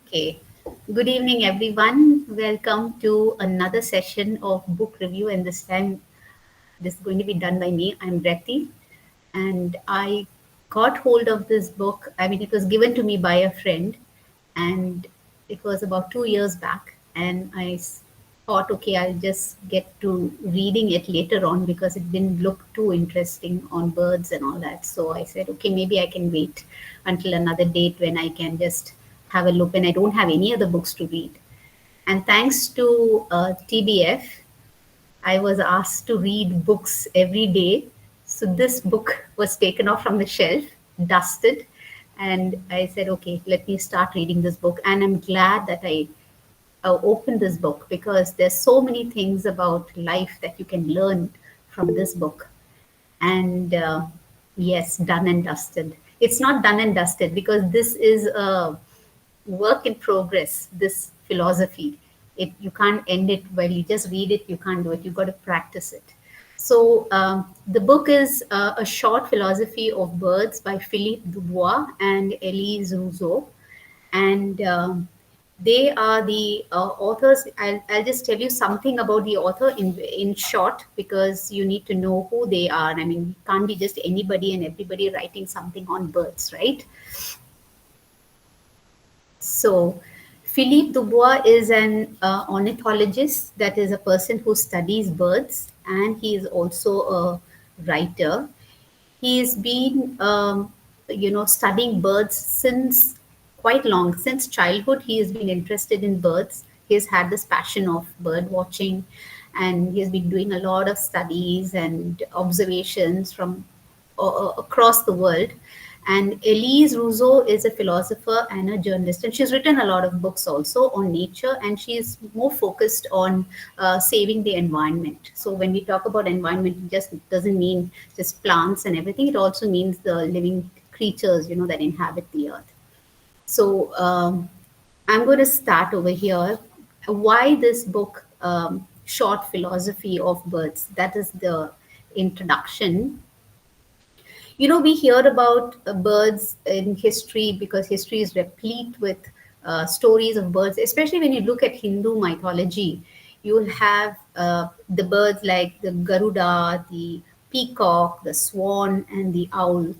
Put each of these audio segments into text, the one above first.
Okay. Good evening, everyone. Welcome to another session of book review. And this time, this is going to be done by me. I'm Rethi. And I got hold of this book. I mean, it was given to me by a friend. And it was about 2 years back. And thought, okay, I'll just get to reading it later on because it didn't look too interesting on birds and all that. So I said, okay, maybe I can wait until another date when I can just have a look when I don't have any other books to read. And thanks to TBF, I was asked to read books every day. So this book was taken off from the shelf, dusted, and I said, okay, let me start reading this book. And I'm glad that I opened this book because there's so many things about life that you can learn from this book. And yes, done and dusted. It's not done and dusted because this is a work in progress, this philosophy. You can't end it while you just read it, you can't do it, you've got to practice it. So the book is a short philosophy of birds by Philippe Dubois and Elise Rousseau. And they are the authors. I'll just tell you something about the author in short because you need to know who they are. I mean, it can't be just anybody and everybody writing something on birds, right? So, Philippe Dubois is an ornithologist, that is, a person who studies birds, and he is also a writer. He's been, studying birds since quite long, since childhood. He has been interested in birds. He's had this passion of bird watching, and he has been doing a lot of studies and observations from across the world. And Elise Rousseau is a philosopher and a journalist, and she's written a lot of books also on nature, and she's more focused on saving the environment. So when we talk about environment, it just doesn't mean just plants and everything. It also means the living creatures, that inhabit the earth. So I'm going to start over here. Why this book, Short Philosophy of Birds? That is the introduction. We hear about birds in history because history is replete with stories of birds, especially when you look at Hindu mythology. You'll have the birds like the Garuda, the peacock, the swan, and the owl.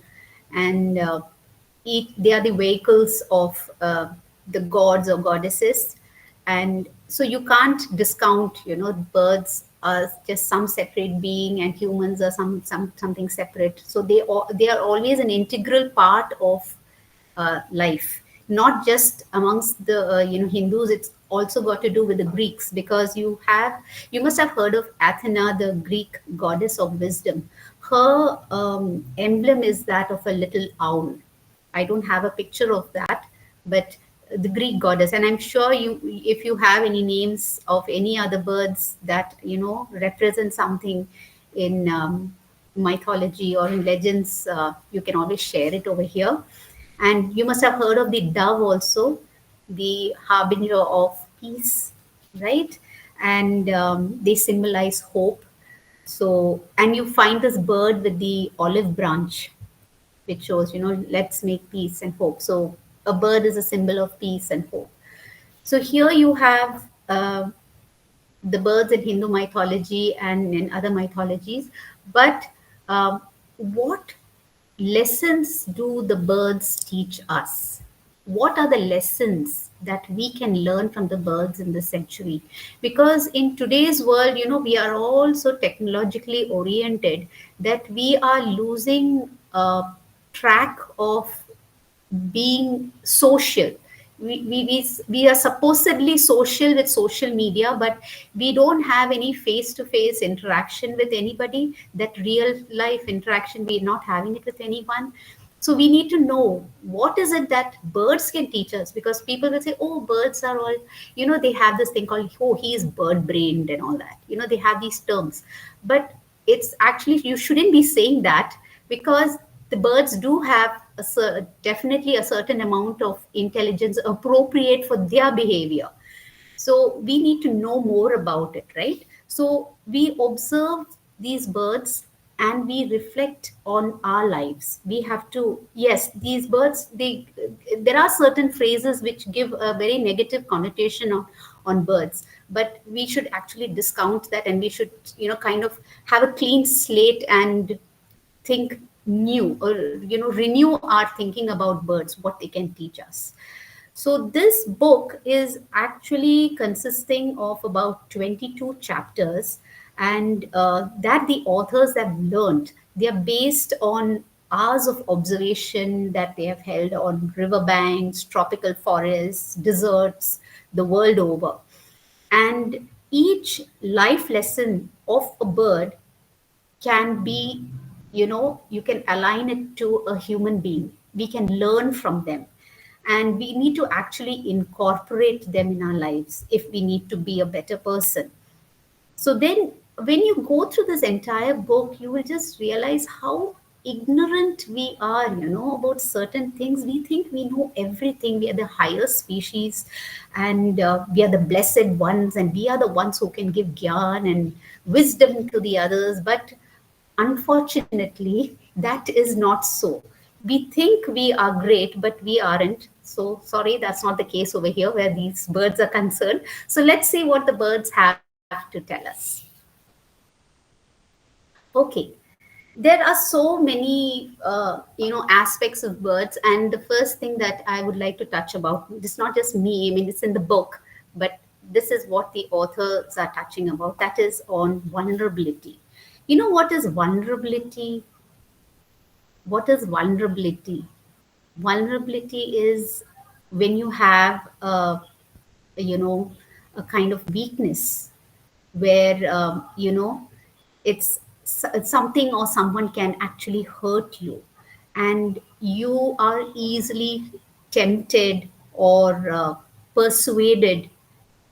And they are the vehicles of the gods or goddesses. And so you can't discount, birds are just some separate being and humans are something separate. So they are always an integral part of life, not just amongst the Hindus. It's also got to do with the Greeks because you must have heard of Athena, the Greek goddess of wisdom. Her emblem is that of a little owl. I don't have a picture of that, but the Greek goddess. And I'm sure if you have any names of any other birds that represent something in mythology or in legends, you can always share it over here. And you must have heard of the dove also, the harbinger of peace, right? And they symbolize hope. So, and you find this bird with the olive branch, which shows, let's make peace and hope. So a bird is a symbol of peace and hope. So here you have the birds in Hindu mythology and in other mythologies. But what lessons do the birds teach us? What are the lessons that we can learn from the birds in this century? Because in today's world, we are all so technologically oriented that we are losing track of being social. We are supposedly social with social media, but we don't have any face-to-face interaction with anybody. That real life interaction, we're not having it with anyone. So we need to know what is it that birds can teach us, because people will say, oh, birds are all, they have this thing called, oh, he is bird brained and all that. They have these terms. But it's actually, you shouldn't be saying that, because the birds do have definitely a certain amount of intelligence appropriate for their behavior. So we need to know more about it, right? So we observe these birds and we reflect on our lives. We have to, yes, these birds, they, there are certain phrases which give a very negative connotation on birds, but we should actually discount that, and we should, kind of have a clean slate and think new, or renew our thinking about birds, what they can teach us. So this book is actually consisting of about 22 chapters, and that the authors have learned. They are based on hours of observation that they have held on riverbanks, tropical forests, deserts, the world over. And each life lesson of a bird can be, you can align it to a human being. We can learn from them, and we need to actually incorporate them in our lives if we need to be a better person. So then, when you go through this entire book, you will just realize how ignorant we are, about certain things. We think we know everything. We are the higher species, and we are the blessed ones, and we are the ones who can give gyan and wisdom to the others. But unfortunately, that is not so. We think we are great, but we aren't. So, sorry, that's not the case over here where these birds are concerned. So, let's see what the birds have to tell us. Okay, there are so many aspects of birds, and the first thing that I would like to touch about, it's not just me, I mean, it's in the book, but this is what the authors are touching about, that is on vulnerability. You know what is vulnerability? What is vulnerability? Vulnerability is when you have you know a kind of weakness where it's something or someone can actually hurt you, and you are easily tempted or persuaded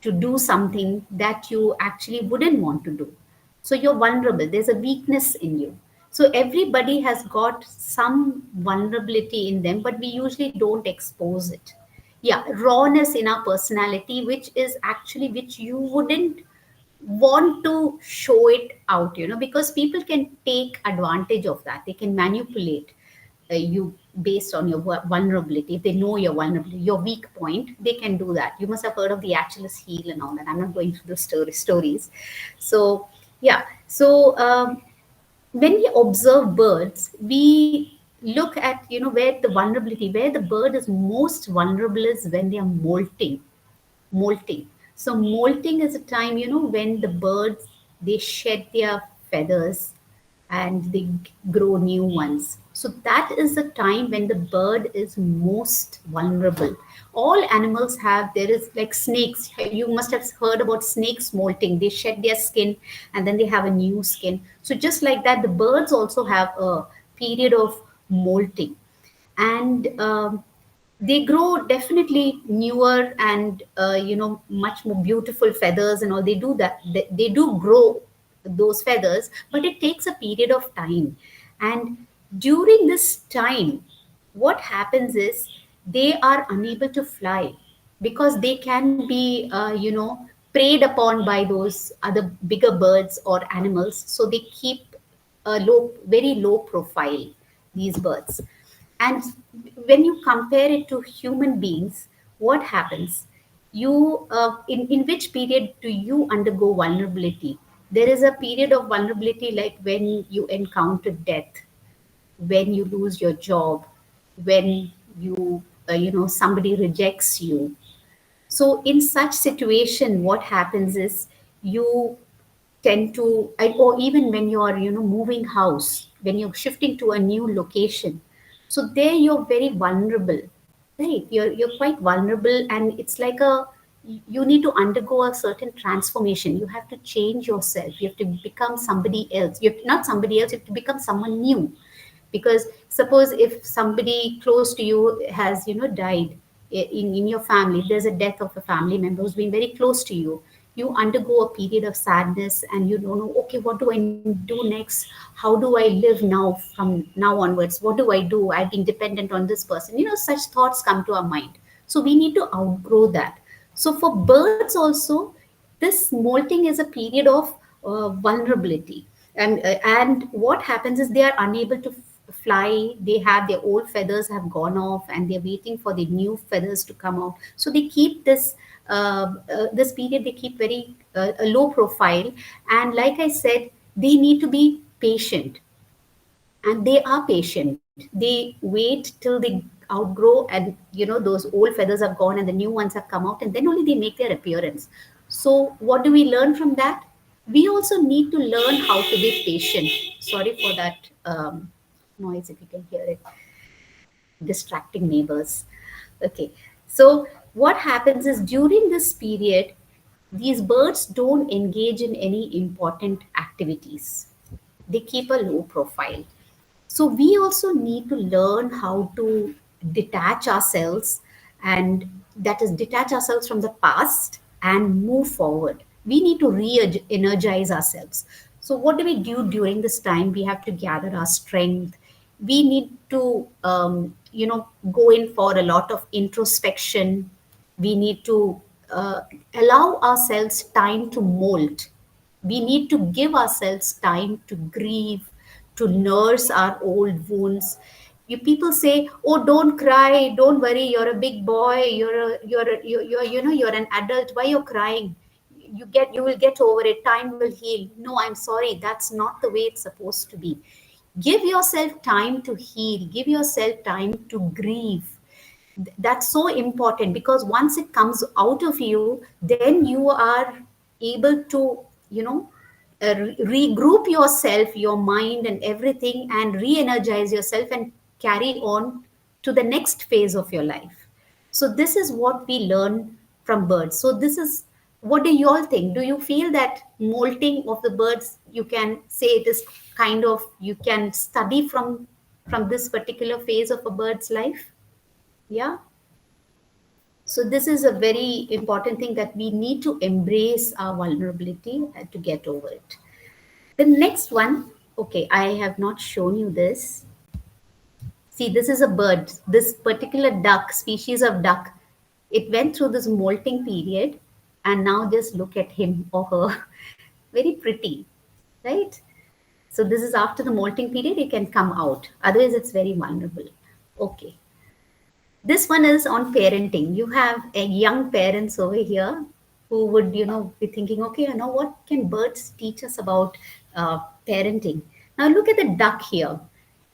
to do something that you actually wouldn't want to do. So you're vulnerable, there's a weakness in you. So everybody has got some vulnerability in them, but we usually don't expose it. Yeah, rawness in our personality, which is actually, which you wouldn't want to show it out, because people can take advantage of that. They can manipulate you based on your vulnerability. If they know your vulnerability, your weak point, they can do that. You must have heard of the Achilles heel and all that. I'm not going through the stories. So yeah, so when we observe birds, we look at, where the vulnerability, where the bird is most vulnerable is when they are molting. So molting is a time, when the birds, they shed their feathers and they grow new ones. So that is the time when the bird is most vulnerable. All animals have, there is like snakes. You must have heard about snakes molting. They shed their skin and then they have a new skin. So just like that, the birds also have a period of molting. And they grow definitely newer and much more beautiful feathers and all. They do that, they do grow those feathers, but it takes a period of time. And during this time, what happens is they are unable to fly because they can be preyed upon by those other bigger birds or animals. So they keep a very low profile, these birds. And when you compare it to human beings, what happens? You, in which period do you undergo vulnerability? There is a period of vulnerability like when you encounter death, when you lose your job, when somebody rejects you. So in such situation, what happens is you tend to, or even when you're moving house, when you're shifting to a new location, so there you're very vulnerable, right? You're quite vulnerable, and it's like a, you need to undergo a certain transformation. You have to change yourself, you have to become somebody else. You're not somebody else, you have to become someone new. Because suppose if somebody close to you has died, in your family, there's a death of a family member who's been very close to you, you undergo a period of sadness, and you don't know, okay, what do I do next? How do I live now, from now onwards? What do I do? I've been dependent on this person, such thoughts come to our mind. So we need to outgrow that. So for birds also, this molting is a period of vulnerability. And what happens is they are unable to fly. They have their old feathers have gone off, and they're waiting for the new feathers to come out. So they keep this period, they keep very a low profile. And like I said, they need to be patient, and they are patient. They wait till they outgrow, and those old feathers have gone and the new ones have come out, and then only they make their appearance. So what do we learn from that? We also need to learn how to be patient. Sorry for that noise, if you can hear it, distracting neighbors. Okay, so what happens is during this period, these birds don't engage in any important activities. They keep a low profile. So we also need to learn how to detach ourselves, and that is detach ourselves from the past and move forward. We need to re-energize ourselves. So what do we do during this time? We have to gather our strength. We need to go in for a lot of introspection. We need to allow ourselves time to mold. We need to give ourselves time to grieve, to nurse our old wounds. You people say, "Oh, don't cry, don't worry. You're a big boy. You're an adult. Why you're crying? You will get over it. Time will heal." No, I'm sorry. That's not the way it's supposed to be. Give yourself time to heal. Give yourself time to grieve. That's so important, because once it comes out of you, then you are able to you know regroup yourself, your mind and everything, and re-energize yourself and carry on to the next phase of your life. So this is what we learn from birds. So this is, what do you all think? Do you feel that molting of the birds, you can say it is kind of, you can study from this particular phase of a bird's life? Yeah. So this is a very important thing, that we need to embrace our vulnerability and to get over it. The next one, okay, I have not shown you this. See, this is a bird, this particular duck, species of duck. It went through this molting period, and now just look at him or her. Very pretty, right? So this is after the molting period, it can come out. Otherwise, it's very vulnerable. Okay. This one is on parenting. You have a young parents over here who would, be thinking, okay, what can birds teach us about parenting? Now look at the duck here.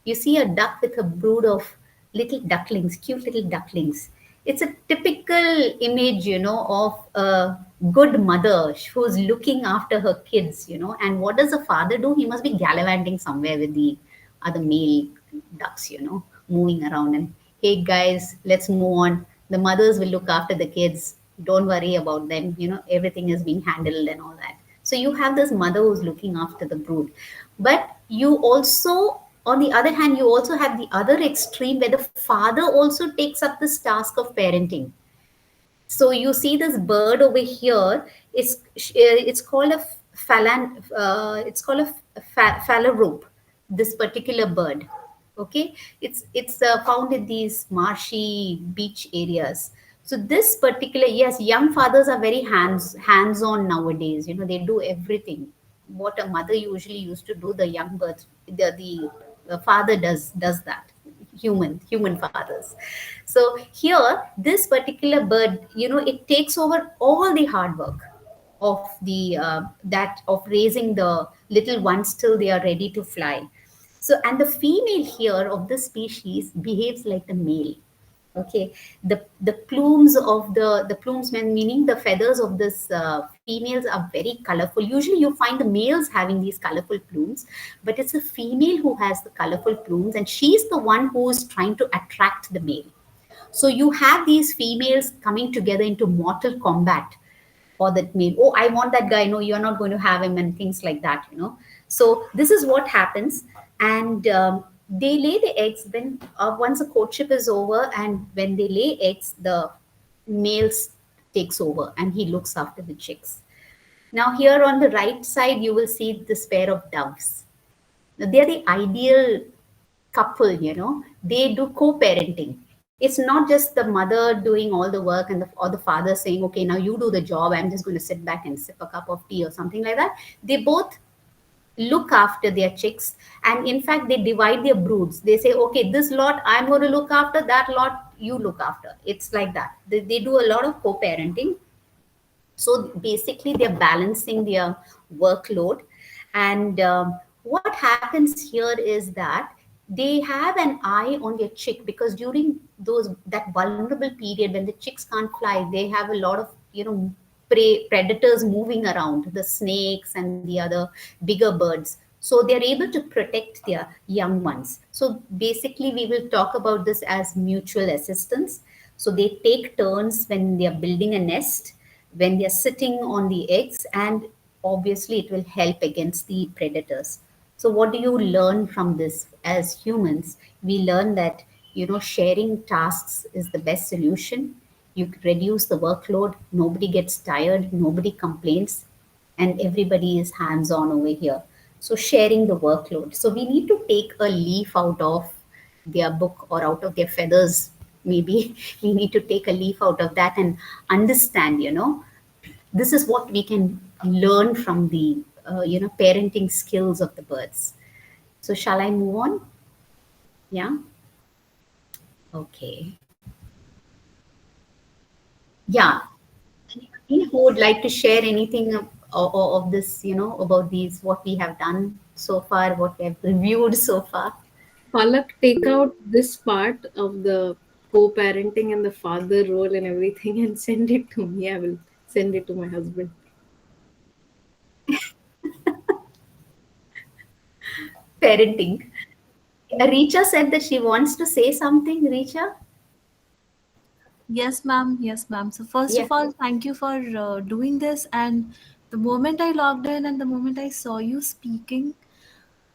You see a duck with a brood of little ducklings, cute little ducklings. It's a typical image, of a good mother who's looking after her kids, And what does the father do? He must be gallivanting somewhere with the other male ducks, moving around, and hey guys, let's move on. The mothers will look after the kids. Don't worry about them. Everything is being handled and all that. So you have this mother who's looking after the brood. But you also, on the other hand, you also have the other extreme where the father also takes up this task of parenting. So you see this bird over here. It's called a phalarope. This particular bird. Okay, it's found in these marshy beach areas. So this particular, yes, young fathers are very hands on nowadays. They do everything. What a mother usually used to do, the young birds, the father does that. Human fathers. So here, this particular bird, it takes over all the hard work of the that of raising the little ones till they are ready to fly. So, and the female here of this species behaves like the male. Okay, the plumes of the plumes, meaning the feathers of this females, are very colorful. Usually you find the males having these colorful plumes, but it's a female who has the colorful plumes, and she's the one who is trying to attract the male. So you have these females coming together into mortal combat for that male. Oh, I want that guy. No, you're not going to have him, and things like that. So this is what happens. And they lay the eggs. Then once the courtship is over, and when they lay eggs, the males takes over, and he looks after the chicks. Now here on the right side, you will see this pair of doves. Now, they're the ideal couple. They do co-parenting. It's not just the mother doing all the work, and or the father saying, okay, now you do the job, I'm just going to sit back and sip a cup of tea or something like that. They both look after their chicks. And in fact, they divide their broods. They say, okay, this lot I'm going to look after, that lot you look after. It's like that. They do a lot of co-parenting. So basically they're balancing their workload. And what happens here is that they have an eye on their chick, because during those that vulnerable period when the chicks can't fly, they have a lot of, predators moving around, the snakes and the other bigger birds. So they're able to protect their young ones. So basically we will talk about this as mutual assistance. So they take turns when they are building a nest, when they're sitting on the eggs, and obviously it will help against the predators. So what do you learn from this? As humans, we learn that, sharing tasks is the best solution. You reduce the workload, nobody gets tired, nobody complains, and everybody is hands on over here. So sharing the workload, so we need to take a leaf out of their book or out of their feathers. Maybe we need to take a leaf out of that and understand, this is what we can learn from the parenting skills of the birds. So shall I move on? Yeah. Okay. Yeah. Anybody who would like to share anything of this, about these, what we have done so far, what we have reviewed so far? Palak, take out this part of the co-parenting and the father role and everything and send it to me. I will send it to my husband. Parenting. Richa said that she wants to say something. Richa? Yes, ma'am. Yes, ma'am. So, first Yeah. of all, thank you for doing this. And the moment I logged in and the moment I saw you speaking,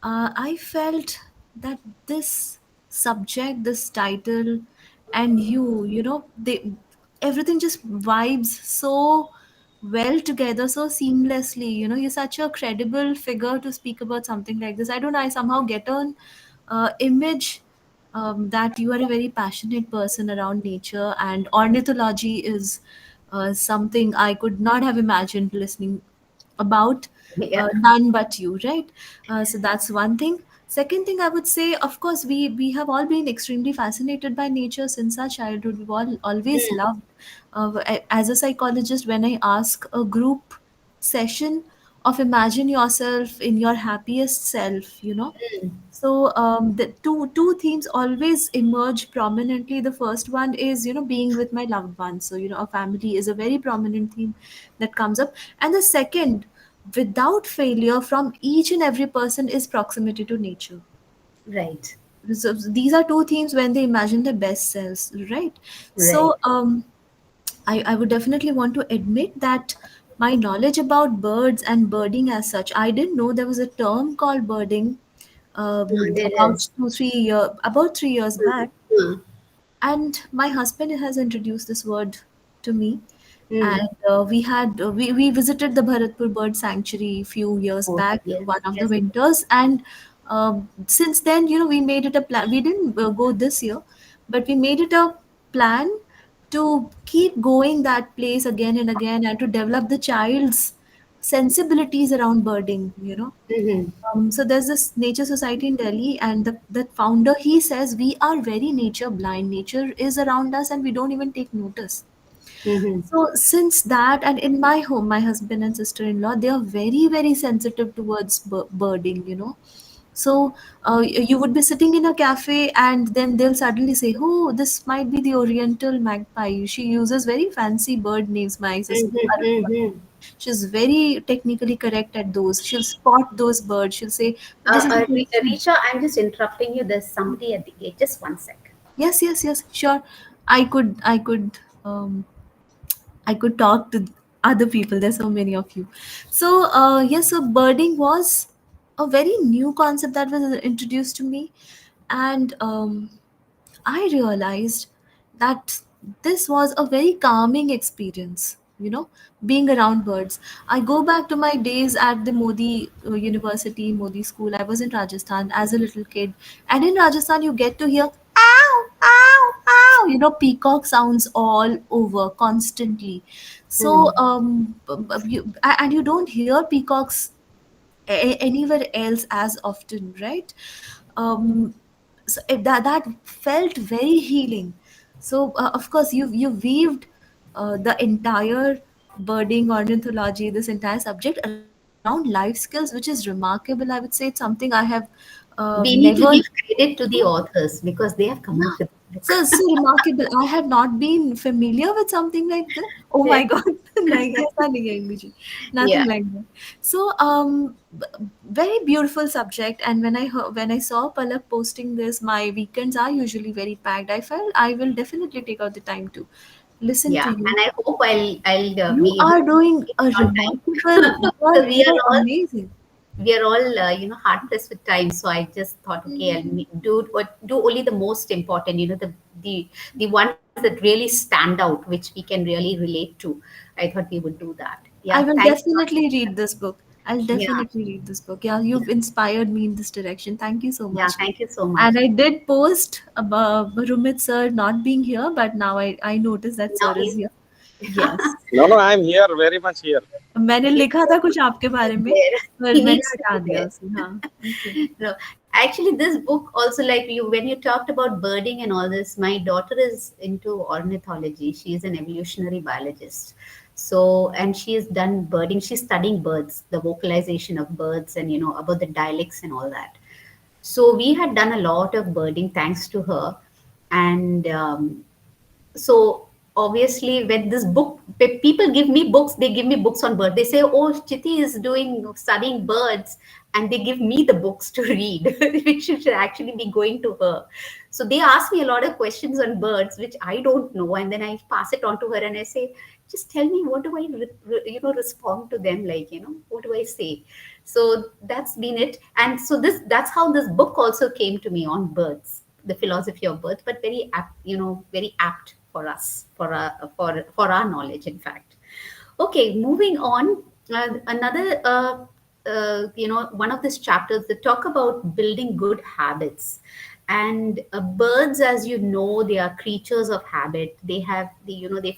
I felt that this subject, this title, and everything just vibes so well together, so seamlessly. You're such a credible figure to speak about something like this. I don't know, I somehow get an image that you are a very passionate person around nature, and ornithology is something I could not have imagined listening about, Yeah. none but you, right? So that's one thing. Second thing I would say, of course, we have all been extremely fascinated by nature since our childhood. We've all always Mm, loved. As a psychologist, when I ask a group session of imagine yourself in your happiest self, mm, so the two themes always emerge prominently. The first one is being with my loved ones. So a family is a very prominent theme that comes up, and the second, without failure, from each and every person, is proximity to nature. right. So these are two themes when they imagine their best selves, right? Right. So I would definitely want to admit that my knowledge about birds and birding as such, I didn't know there was a term called birding There about is. 3 years Mm, back, mm, and my husband has introduced this word to me. mm. And we visited the Bharatpur Bird Sanctuary a few years Oh, back, yes. one of the Yes. winters, and since then, we made it a plan. We didn't go this year, but we made it a plan to keep going that place again and again, and to develop the child's sensibilities around birding. Mm-hmm. So there's this nature society in Delhi, and the founder, he says we are very nature blind. Nature is around us, and we don't even take notice. Mm-hmm. So since that, and in my home, my husband and sister-in-law, they are very, very sensitive towards birding. So you would be sitting in a cafe, and then they'll suddenly say, "Oh, this might be the Oriental magpie." She uses very fancy bird names. My sister, Mm-hmm. Mm-hmm. she's very technically correct at those. She'll spot those birds. She'll say, "This is a beautiful." Richa, I'm just interrupting you. There's somebody at the gate. Just one sec. Yes, yes, yes, sure. Um, I could talk to other people. There's so many of you. So, yes, so birding was a very new concept that was introduced to me. And I realized that this was a very calming experience, being around birds. I go back to my days at the Modi University, Modi School. I was in Rajasthan as a little kid. And in Rajasthan, you get to hear ow, ow, ow, peacock sounds all over constantly. So, Mm. and you don't hear peacocks anywhere else as often, right? um, so that felt very healing. So of course you weaved the entire birding ornithology, this entire subject around life skills, which is remarkable. I would say it's something I have We need to never. give credit to the authors because they have come Yeah. up with the book. So remarkable. I have not been familiar with something like this. Oh Yeah. my God. Like, ऐसा नहीं है मुझे. Yeah. Nothing like that. So very beautiful subject. And when I saw Palak posting this, my weekends are usually very packed. I felt I will definitely take out the time to listen Yeah, to and you. I hope I'll You be able are to doing keep a it on time remarkable. because You are amazing. we are all hard pressed with time. So I just thought, okay, do only the most important, the the ones that really stand out, which we can really relate to. I thought we would do that. Yeah, I will thanks a lot. definitely read this book. I'll Yeah, definitely read this book. Yeah, yeah, you've inspired me in this direction. Thank you so yeah. much. Thank you so much. And I did post about Rumit sir not being here, but now I noticed that Now sir is he's here. Yes. No, no, I'm here, very much here. मैंने he's लिखा था कुछ आपके बारे में there. पर He मैंने needs to हटा be दिया there. उसे हाँ okay. No, actually, this book also, like you, when you talked about birding and all this, my daughter is into ornithology. She is an evolutionary biologist. So, and she has done birding. She's studying birds, the vocalization of birds, and about the dialects and all that. So we had done a lot of birding thanks to her, and so obviously when this book people give me books, they give me books on birds. They say, oh, Chiti is doing studying birds, and they give me the books to read which should actually be going to her. So they ask me a lot of questions on birds which I don't know, and then I pass it on to her and I say, just tell me, what do I respond to them, like, what do I say? So that's been it. And so that's how this book also came to me on birds, the philosophy of birth, but very apt, very apt for us, for our knowledge, in fact. Okay, moving on. Another, one of these chapters that talk about building good habits. And birds, as you know, they are creatures of habit. They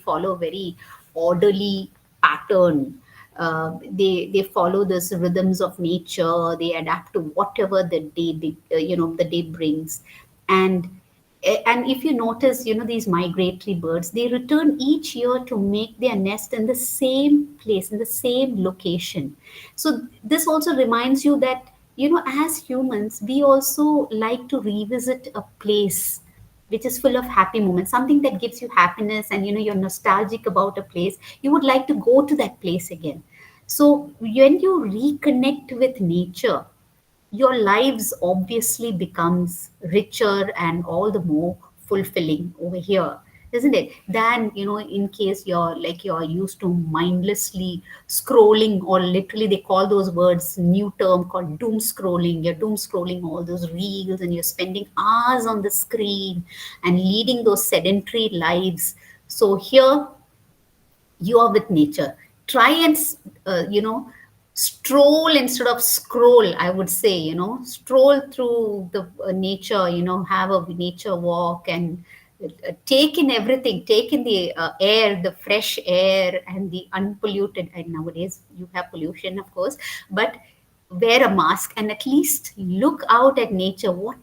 follow very orderly pattern. They follow this rhythms of nature. They adapt to whatever the day brings. And and if you notice, these migratory birds, they return each year to make their nest in the same place, in the same location. So this also reminds you that, as humans, we also like to revisit a place which is full of happy moments, something that gives you happiness, and you're nostalgic about a place. You would like to go to that place again. So when you reconnect with nature, your lives obviously becomes richer and all the more fulfilling over here, isn't it, than, in case you're used to mindlessly scrolling, or literally they call those words, new term called doom scrolling. You're doom scrolling all those reels, and you're spending hours on the screen and leading those sedentary lives. So here you are with nature. Try and stroll instead of scroll, I would say. Stroll through the nature, have a nature walk, and take in everything, take in the air, the fresh air, and the unpolluted. And nowadays you have pollution, of course, but wear a mask and at least look out at nature. What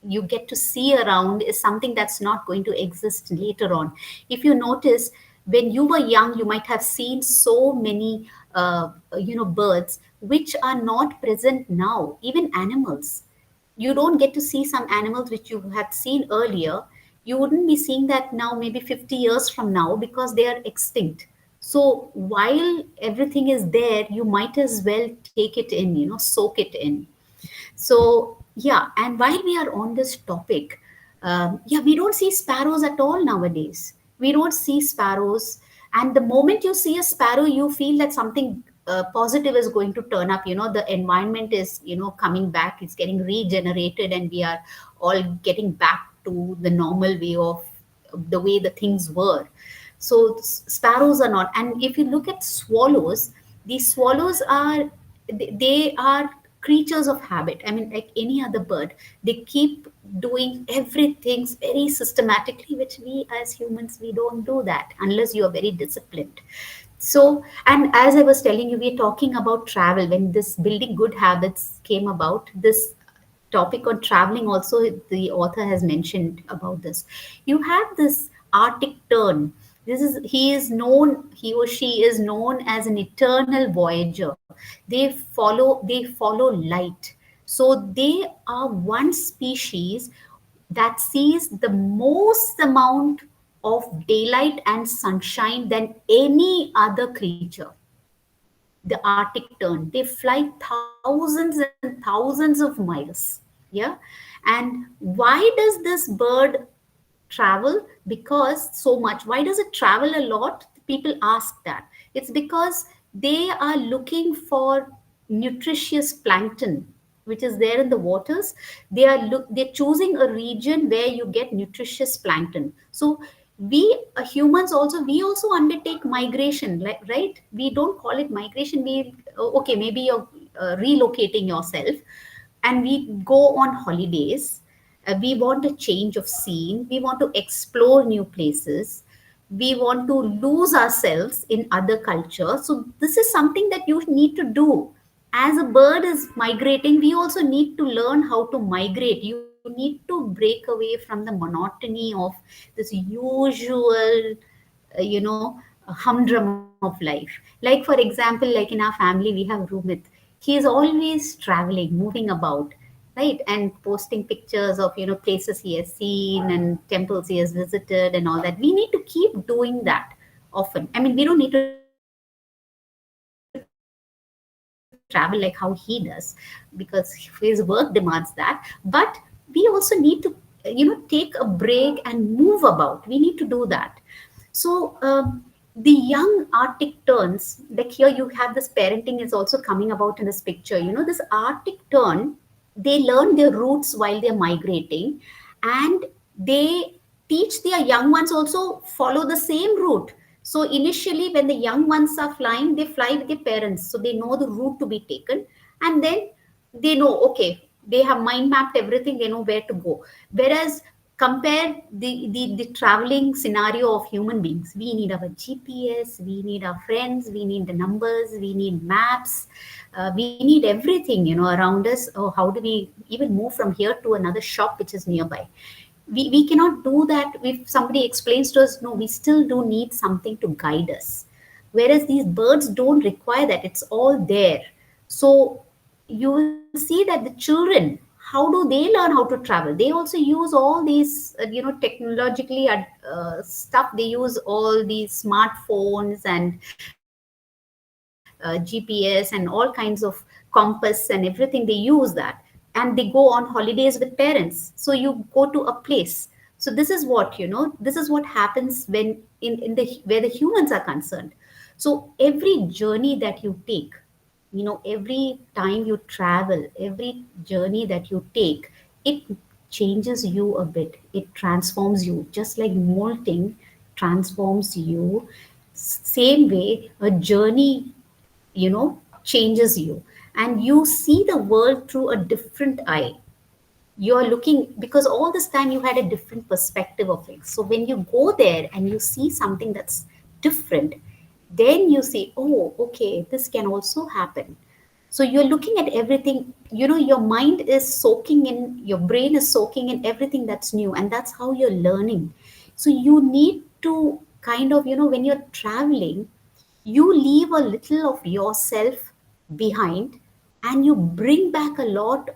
you get to see around is something that's not going to exist later on. If you notice, when you were young, you might have seen so many birds which are not present now, even animals. You don't get to see some animals which you had seen earlier. You wouldn't be seeing that now, maybe 50 years from now, because they are extinct. So while everything is there, you might as well take it in, soak it in. So, yeah, and while we are on this topic, yeah, we don't see sparrows at all nowadays. We don't see sparrows. And the moment you see a sparrow, you feel that something positive is going to turn up. The environment is, coming back, it's getting regenerated, and we are all getting back to the normal way of the way the things were. So sparrows are not. And if you look at swallows, these swallows are, they are creatures of habit. I mean, like any other bird, they keep doing everything very systematically, which we as humans, we don't do that unless you are very disciplined. So, and as I was telling you, we're talking about travel. When this building good habits came about, this topic on traveling also, the author has mentioned about this. You have this Arctic tern. This is he or she is known as an eternal voyager. They follow light. So they are one species that sees the most amount of daylight and sunshine than any other creature, the Arctic tern. They fly thousands and thousands of miles. Yeah. And why does this bird travel? Because so much. Why does it travel a lot? People ask that. It's because they are looking for nutritious plankton which is there in the waters. They're choosing a region where you get nutritious plankton. So we humans also, we also undertake migration, like, right? We don't call it migration. We okay, maybe you're relocating yourself, and we go on holidays. We want a change of scene. We want to explore new places. We want to lose ourselves in other cultures. So this is something that you need to do. As a bird is migrating, we also need to learn how to migrate. You need to break away from the monotony of this usual humdrum of life. Like for example, like in our family we have Rumit. He is always traveling, moving about, right, and posting pictures of places he has seen and temples he has visited and all that. We need to keep doing that often. I mean, we don't need to travel like how he does, because his work demands that, but we also need to take a break and move about. We need to do that. So the young Arctic terns, like here you have this parenting is also coming about in this picture. This Arctic tern, they learn their roots while they're migrating, and they teach their young ones also follow the same route. So initially, when the young ones are flying, they fly with their parents, so they know the route to be taken, and then they know, okay, they have mind mapped everything, they know where to go. Whereas compare the traveling scenario of human beings, we need our GPS, we need our friends, we need the numbers, we need maps, we need everything around us. Oh, how do we even move from here to another shop which is nearby? We cannot do that. If somebody explains to us, no, we still do need something to guide us. Whereas these birds don't require that, it's all there. So you will see that the children, how do they learn how to travel? They also use all these technologically stuff. They use all these smartphones and GPS and all kinds of compass and everything. They use that, and they go on holidays with parents. So you go to a place. So this is what happens when in the where the humans are concerned. So every journey that you take, every time you travel, every journey that you take, it changes you a bit. It transforms you, just like molting transforms you. Same way a journey changes you, and you see the world through a different eye. You're looking, because all this time you had a different perspective of things. So when you go there and you see something that's different, then you see, oh, okay, this can also happen. So you're looking at everything, your mind is soaking in, your brain is soaking in everything that's new, and that's how you're learning. So you need to kind of, when you're traveling, you leave a little of yourself behind, and you bring back a lot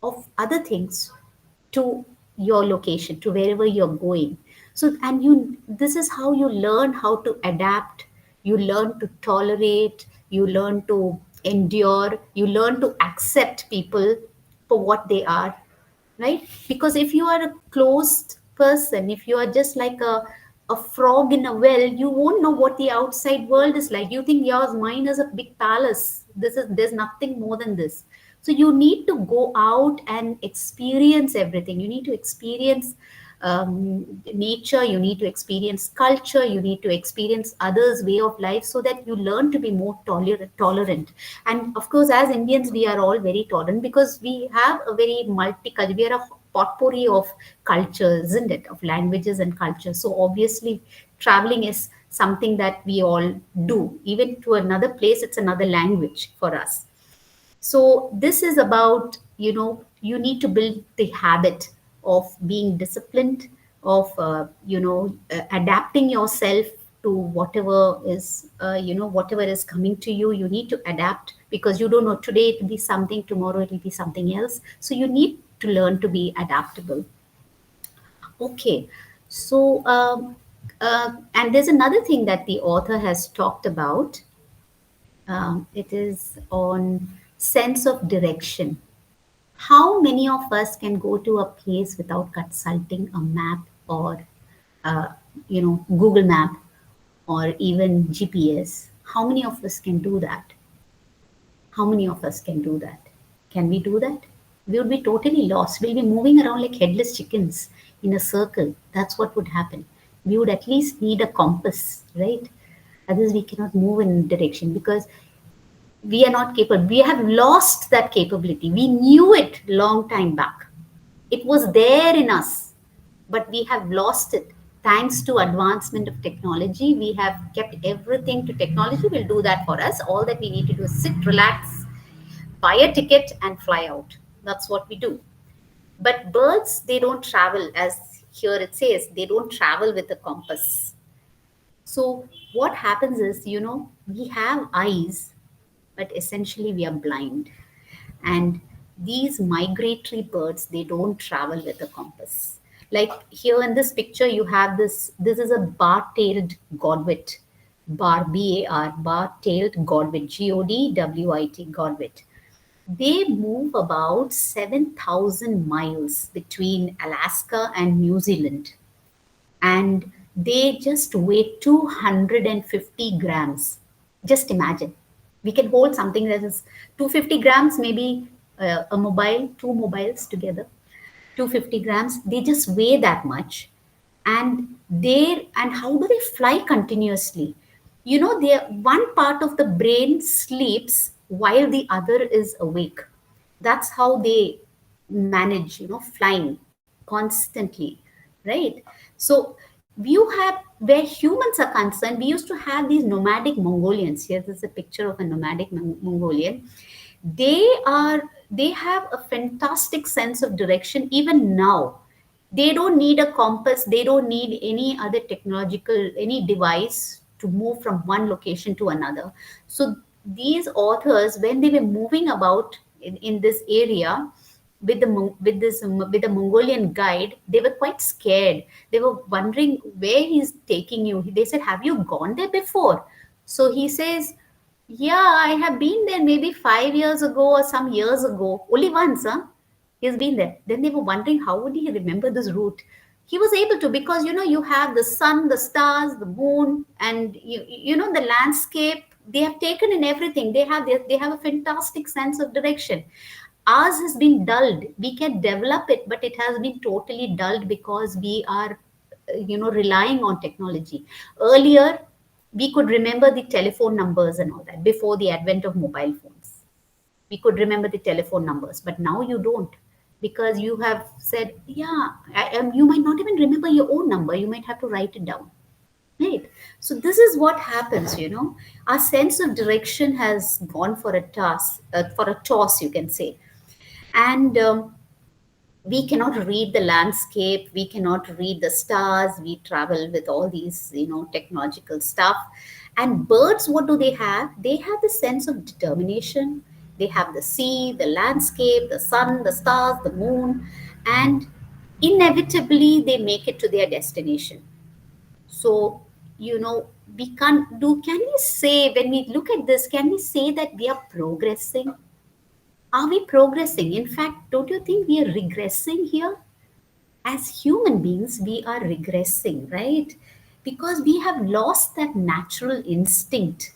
of other things to your location, to wherever you're going. So, and this is how you learn how to adapt, you learn to tolerate, you learn to endure, you learn to accept people for what they are, right? Because if you are a closed person, if you are just like a frog in a well, you won't know what the outside world is like. You think yours mine is a big palace, there's nothing more than this. So you need to go out and experience everything. You need to experience nature, you need to experience culture, you need to experience others way of life, so that you learn to be more tolerant. And of course, as Indians, we are all very tolerant, because we have a very multicultural, we are a potpourri of cultures, isn't it, of languages and cultures. So obviously traveling is something that we all do. Even to another place, it's another language for us. So this is about, you need to build the habit of being disciplined, of adapting yourself to whatever is whatever is coming to you. You need to adapt, because you don't know, today it will be something, tomorrow it will be something else. So you need to learn to be adaptable. Okay, so and there's another thing that the author has talked about. It is on sense of direction. How many of us can go to a place without consulting a map, or Google Map, or even GPS? How many of us can do that? How many of us can do that? Can we do that? We would be totally lost. We'll be moving around like headless chickens in a circle. That's what would happen. We would at least need a compass, right? Otherwise, we cannot move in direction, because we are not capable. We have lost that capability. We knew it long time back. It was there in us, but we have lost it. Thanks to advancement of technology, we have kept everything to technology. Will do that for us. All that we need to do is sit, relax, buy a ticket, and fly out. That's what we do. But birds, they don't travel, as here it says, they don't travel with a compass. So what happens is, we have eyes, but essentially we are blind. And these migratory birds, they don't travel with a compass. Like here in this picture, you have this is a bar-tailed godwit. Bar-tailed godwit, Godwit, godwit. They move about 7,000 miles between Alaska and New Zealand, and they just weigh 250 grams. Just imagine. We can hold something that is 250 grams, maybe two mobiles together. 250 grams, they just weigh that much. And how do they fly continuously? They, one part of the brain sleeps while the other is awake. That's how they manage, flying constantly, right? So you have, where humans are concerned, we used to have these nomadic Mongolians. Here there's a picture of a nomadic Mongolian. They have a fantastic sense of direction even now. They don't need a compass, they don't need any other technological, any device to move from one location to another. So these authors, when they were moving about in this area with the Mongolian guide, they were quite scared. They were wondering where he's taking you. They said, have you gone there before? So he says, yeah, I have been there maybe 5 years ago or some years ago, only once. He's been there. Then they were wondering, how would he remember this route? He was able to, because you have the sun, the stars, the moon, and the landscape. They have taken in everything. They have a fantastic sense of direction. Ours has been dulled. We can develop it, but it has been totally dulled because we are relying on technology. Earlier, we could remember the telephone numbers and all that before the advent of mobile phones. We could remember the telephone numbers, but now you don't, because you have said, yeah, you might not even remember your own number. You might have to write it down, right? So this is what happens. Our sense of direction has gone for a toss, you can say. And we cannot read the landscape, we cannot read the stars. We travel with all these technological stuff. And birds, what do they have? They have the sense of determination. They have the sea, the landscape, the sun, the stars, the moon, and inevitably they make it to their destination. So we can't do can we say, when we look at this, can we say that we are progressing? Are we progressing? In fact, don't you think we are regressing here? As human beings, we are regressing, right? Because we have lost that natural instinct,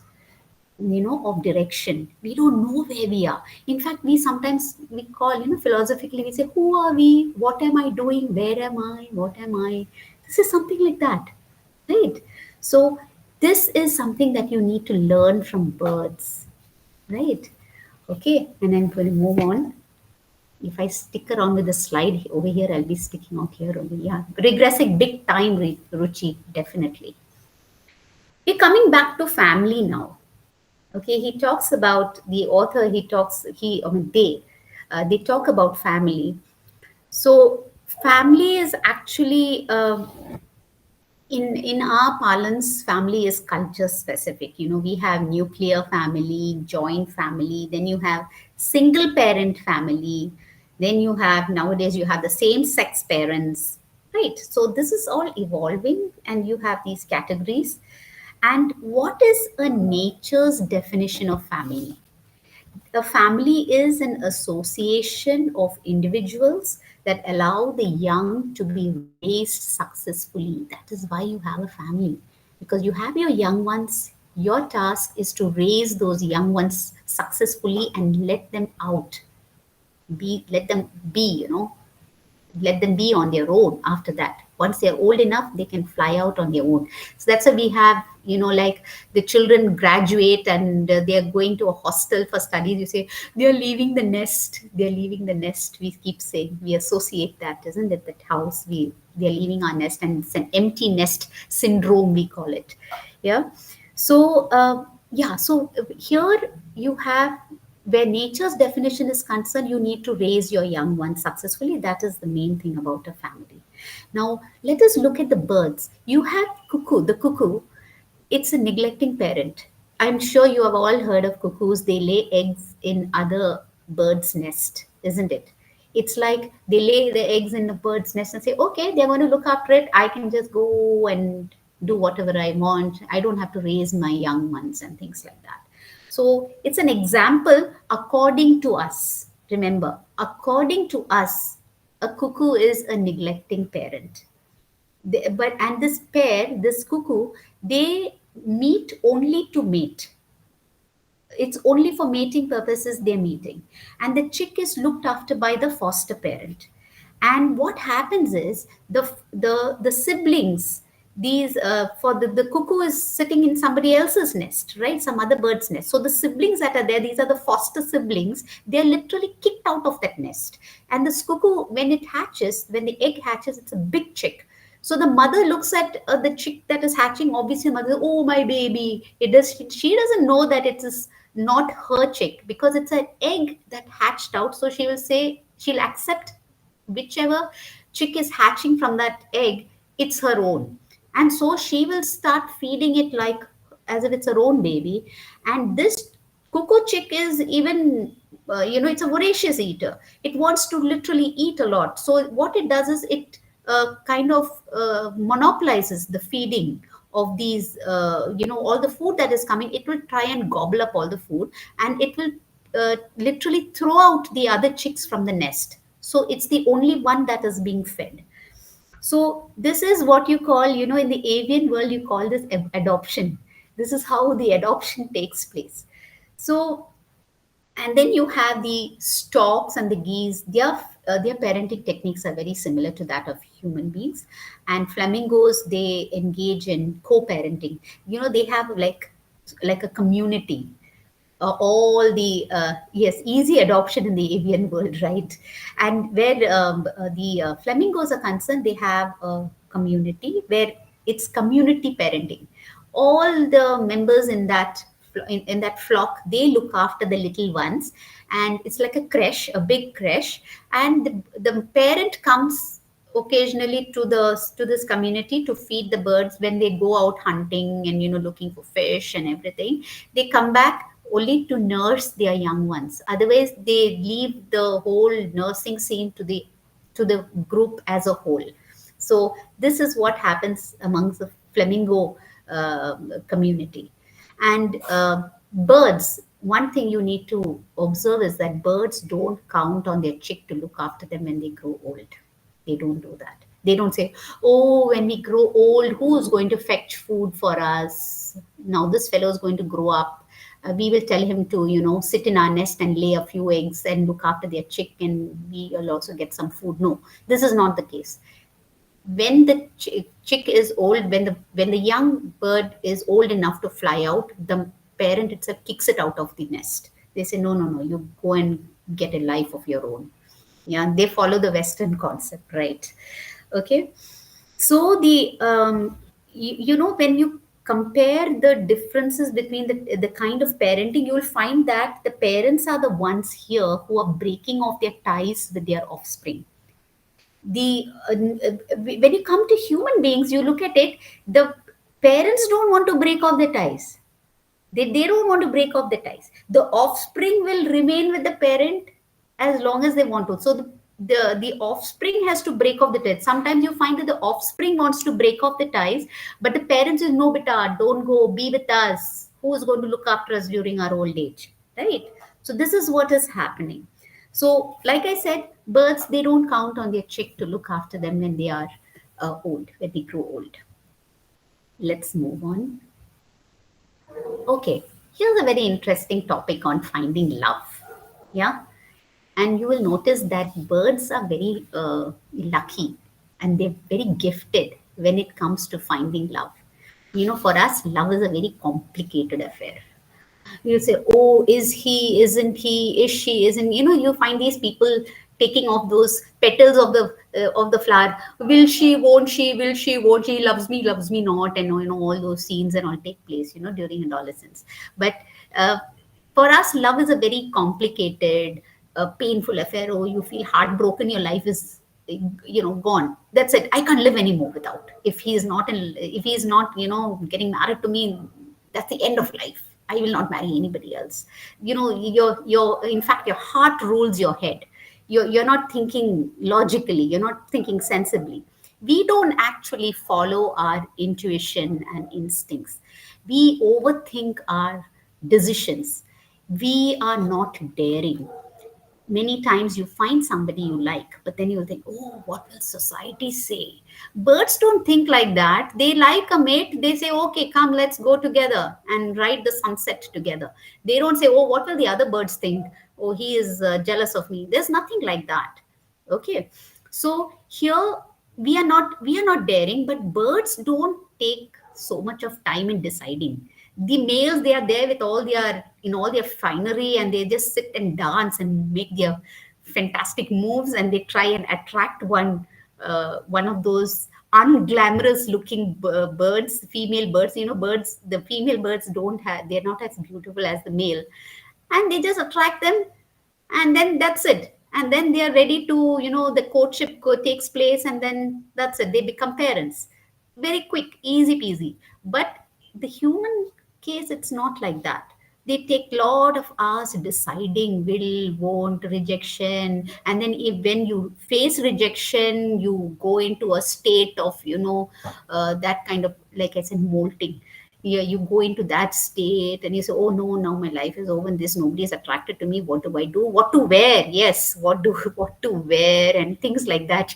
of direction. We don't know where we are. In fact, we sometimes we call, philosophically, we say, who are we? What am I doing? Where am I? What am I? This is something like that, right? So this is something that you need to learn from birds, right? Okay, and I'm going to move on. If I stick around with the slide over here, I'll be sticking out here only. Yeah, regressing big time, Ruchi, definitely. We're coming back to family now. Okay, he talks about the author. He talks. He, I mean, they talk about family. So family is actually in our parlance, family is culture specific. You know, we have nuclear family, joint family, then you have single parent family, then you have, nowadays you have the same sex parents, right? So this is all evolving, and you have these categories. And what is a nature's definition of family? A family is an association of individuals that allow the young to be raised successfully. That is why you have a family, because you have your young ones. Your task is to raise those young ones successfully and let them out, let them be, let them be on their own after that. Once they're old enough, they can fly out on their own. So that's why we have, like the children graduate and they're going to a hostel for studies. You say, they're leaving the nest. They're leaving the nest. We keep saying, we associate that, isn't it? That house, they're leaving our nest, and it's an empty nest syndrome, we call it. Yeah. So, yeah, so here you have, where nature's definition is concerned, you need to raise your young ones successfully. That is the main thing about a family. Now, let us look at the birds. You have cuckoo, the cuckoo, it's a neglecting parent. I'm sure you have all heard of cuckoos. They lay eggs in other birds' nest, isn't it? It's like they lay the eggs in the bird's nest and say, okay, they're going to look after it. I can just go and do whatever I want. I don't have to raise my young ones and things like that. So it's an example according to us. Remember, according to us, a cuckoo is a neglecting parent. But and this pair, this cuckoo, they meet only to mate. It's only for mating purposes they're meeting, and the chick is looked after by the foster parent. And what happens is the siblings, these for the cuckoo is sitting in somebody else's nest, right, some other bird's nest. So the siblings that are there, these are the foster siblings, they're literally kicked out of that nest. And this cuckoo, when it hatches, when the egg hatches, it's a big chick. So the mother looks at the chick that is hatching. Obviously, the mother, oh my baby. It does. She doesn't know that it is not her chick, because it's an egg that hatched out. So she will say, she'll accept whichever chick is hatching from that egg. It's her own, and so she will start feeding it like as if it's her own baby. And this cuckoo chick is even, it's a voracious eater. It wants to literally eat a lot. So what it does is it kind of monopolizes the feeding of these, all the food that is coming. It will try and gobble up all the food, and it will literally throw out the other chicks from the nest. So it's the only one that is being fed. So this is what you call, in the avian world, you call this adoption. This is how the adoption takes place. So, and then you have the storks and the geese. Their parenting techniques are very similar to that of human beings. And flamingos, they engage in co-parenting. They have like a community. All the yes, easy adoption in the avian world, right? And where the flamingos are concerned, they have a community where it's community parenting. All the members in in that flock, they look after the little ones, and it's like a creche, a big creche. And the parent comes occasionally to this community to feed the birds when they go out hunting and looking for fish and everything. They come back only to nurse their young ones. Otherwise, they leave the whole nursing scene to the group as a whole. So this is what happens amongst the flamingo community. And birds, one thing you need to observe is that birds don't count on their chick to look after them when they grow old. They don't do that. They don't say, oh, when we grow old, who is going to fetch food for us? Now this fellow is going to grow up. We will tell him to, sit in our nest and lay a few eggs and look after their chick, and we will also get some food. No, this is not the case. When the chick is old, when the young bird is old enough to fly out, the parent itself kicks it out of the nest. They say, no, no, no, you go and get a life of your own. Yeah, they follow the Western concept, right? Okay. So the when compare the differences between the kind of parenting, you'll find that the parents are the ones here who are breaking off their ties with their offspring. When you come to human beings, you look at it, the parents don't want to break off the ties. They don't want to break off the ties. The offspring will remain with the parent as long as they want to. So the offspring has to break off the ties. Sometimes you find that the offspring wants to break off the ties, but the parents is, no, beta, don't go, be with us. Who is going to look after us during our old age? Right? So this is what is happening. So, like I said, birds, they don't count on their chick to look after them when they are old, when they grow old. Let's move on. Okay, here's a very interesting topic on finding love. Yeah, and you will notice that birds are very lucky and they're very gifted when it comes to finding love. For us, love is a very complicated affair. You say, oh, is he, isn't he, is she, isn't, you find these people taking off those petals of the flower. Will she, won't she, will she, won't she, loves me not, and all those scenes and all take place during adolescence. But for us, love is a very complicated, painful affair. Oh, you feel heartbroken, your life is gone. That's it. I can't live anymore without. If he's not getting married to me, that's the end of life. I will not marry anybody else. Your in fact, your heart rules your head. You're not thinking logically, you're not thinking sensibly. We don't actually follow our intuition and instincts. We overthink our decisions. We are not daring. Many times you find somebody you like, but then you'll think, oh, what will society say? Birds don't think like that. They like a mate, they say, okay, come, let's go together and ride the sunset together. They don't say, oh, what will the other birds think? Oh, he is jealous of me. There's nothing like that. Okay, so here we are not daring, but birds don't take so much of time in deciding. The males, they are there with all their finery, and they just sit and dance and make their fantastic moves, and they try and attract one of those unglamorous looking birds, female birds. Birds, the female birds they're not as beautiful as the male, and they just attract them, and then that's it. And then they are ready to, the courtship takes place, and then that's it, they become parents. Very quick, easy peasy. But the human case, it's not like that. They take lot of hours deciding will, won't, rejection. And then when you face rejection, you go into a state of that kind of, like I said, molting. Yeah, you go into that state and you say, oh no, now my life is over, and this, nobody is attracted to me. What do I do? What to wear? Yes, what to wear, and things like that.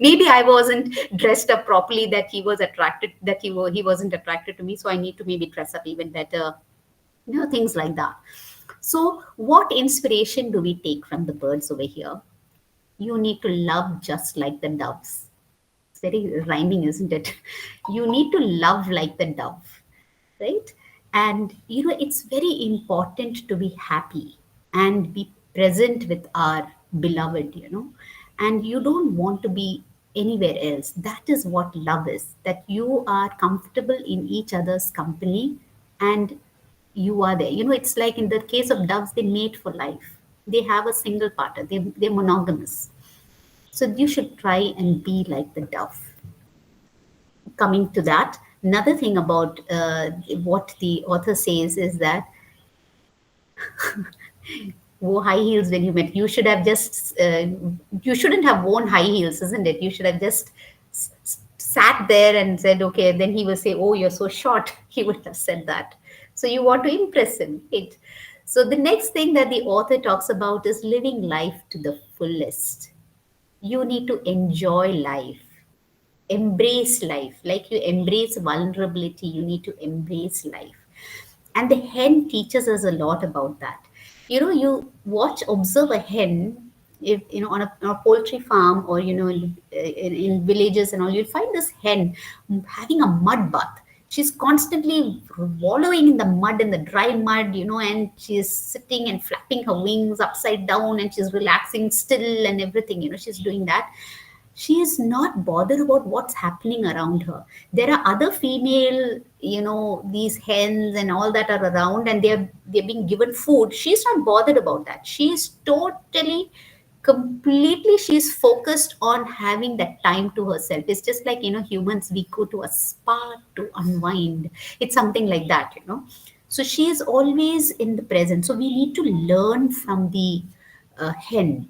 Maybe I wasn't dressed up properly, that he wasn't attracted to me, so I need to maybe dress up even better. Things like that. So what inspiration do we take from the birds over here? You need to love just like the doves. It's very rhyming, isn't it? You need to love like the dove, right? And it's very important to be happy and be present with our beloved, and you don't want to be anywhere else. That is what love is, that you are comfortable in each other's company, and you are there. It's like in the case of doves, they mate for life. They have a single partner, they're monogamous. So you should try and be like the dove. Coming to that, another thing about what the author says is that wore high heels when you met. You shouldn't have worn high heels, isn't it? You should have just sat there and said, okay. Then he will say, oh, you're so short. He would have said that. So you want to impress him, right? So the next thing that the author talks about is living life to the fullest. You need to enjoy life, embrace life. Like you embrace vulnerability, you need to embrace life. And the hen teaches us a lot about that. You observe a hen, if on a poultry farm, or in villages and all, you'll find this hen having a mud bath. She's constantly wallowing in the mud, in the dry mud, and she's sitting and flapping her wings upside down, and she's relaxing still and everything. She's doing that. She is not bothered about what's happening around her. There are other female, these hens and all that are around, and they're being given food. She's not bothered about that. She's totally, completely, she's focused on having that time to herself. It's just like, humans, we go to a spa to unwind. It's something like that. So she is always in the present. So we need to learn from the hen.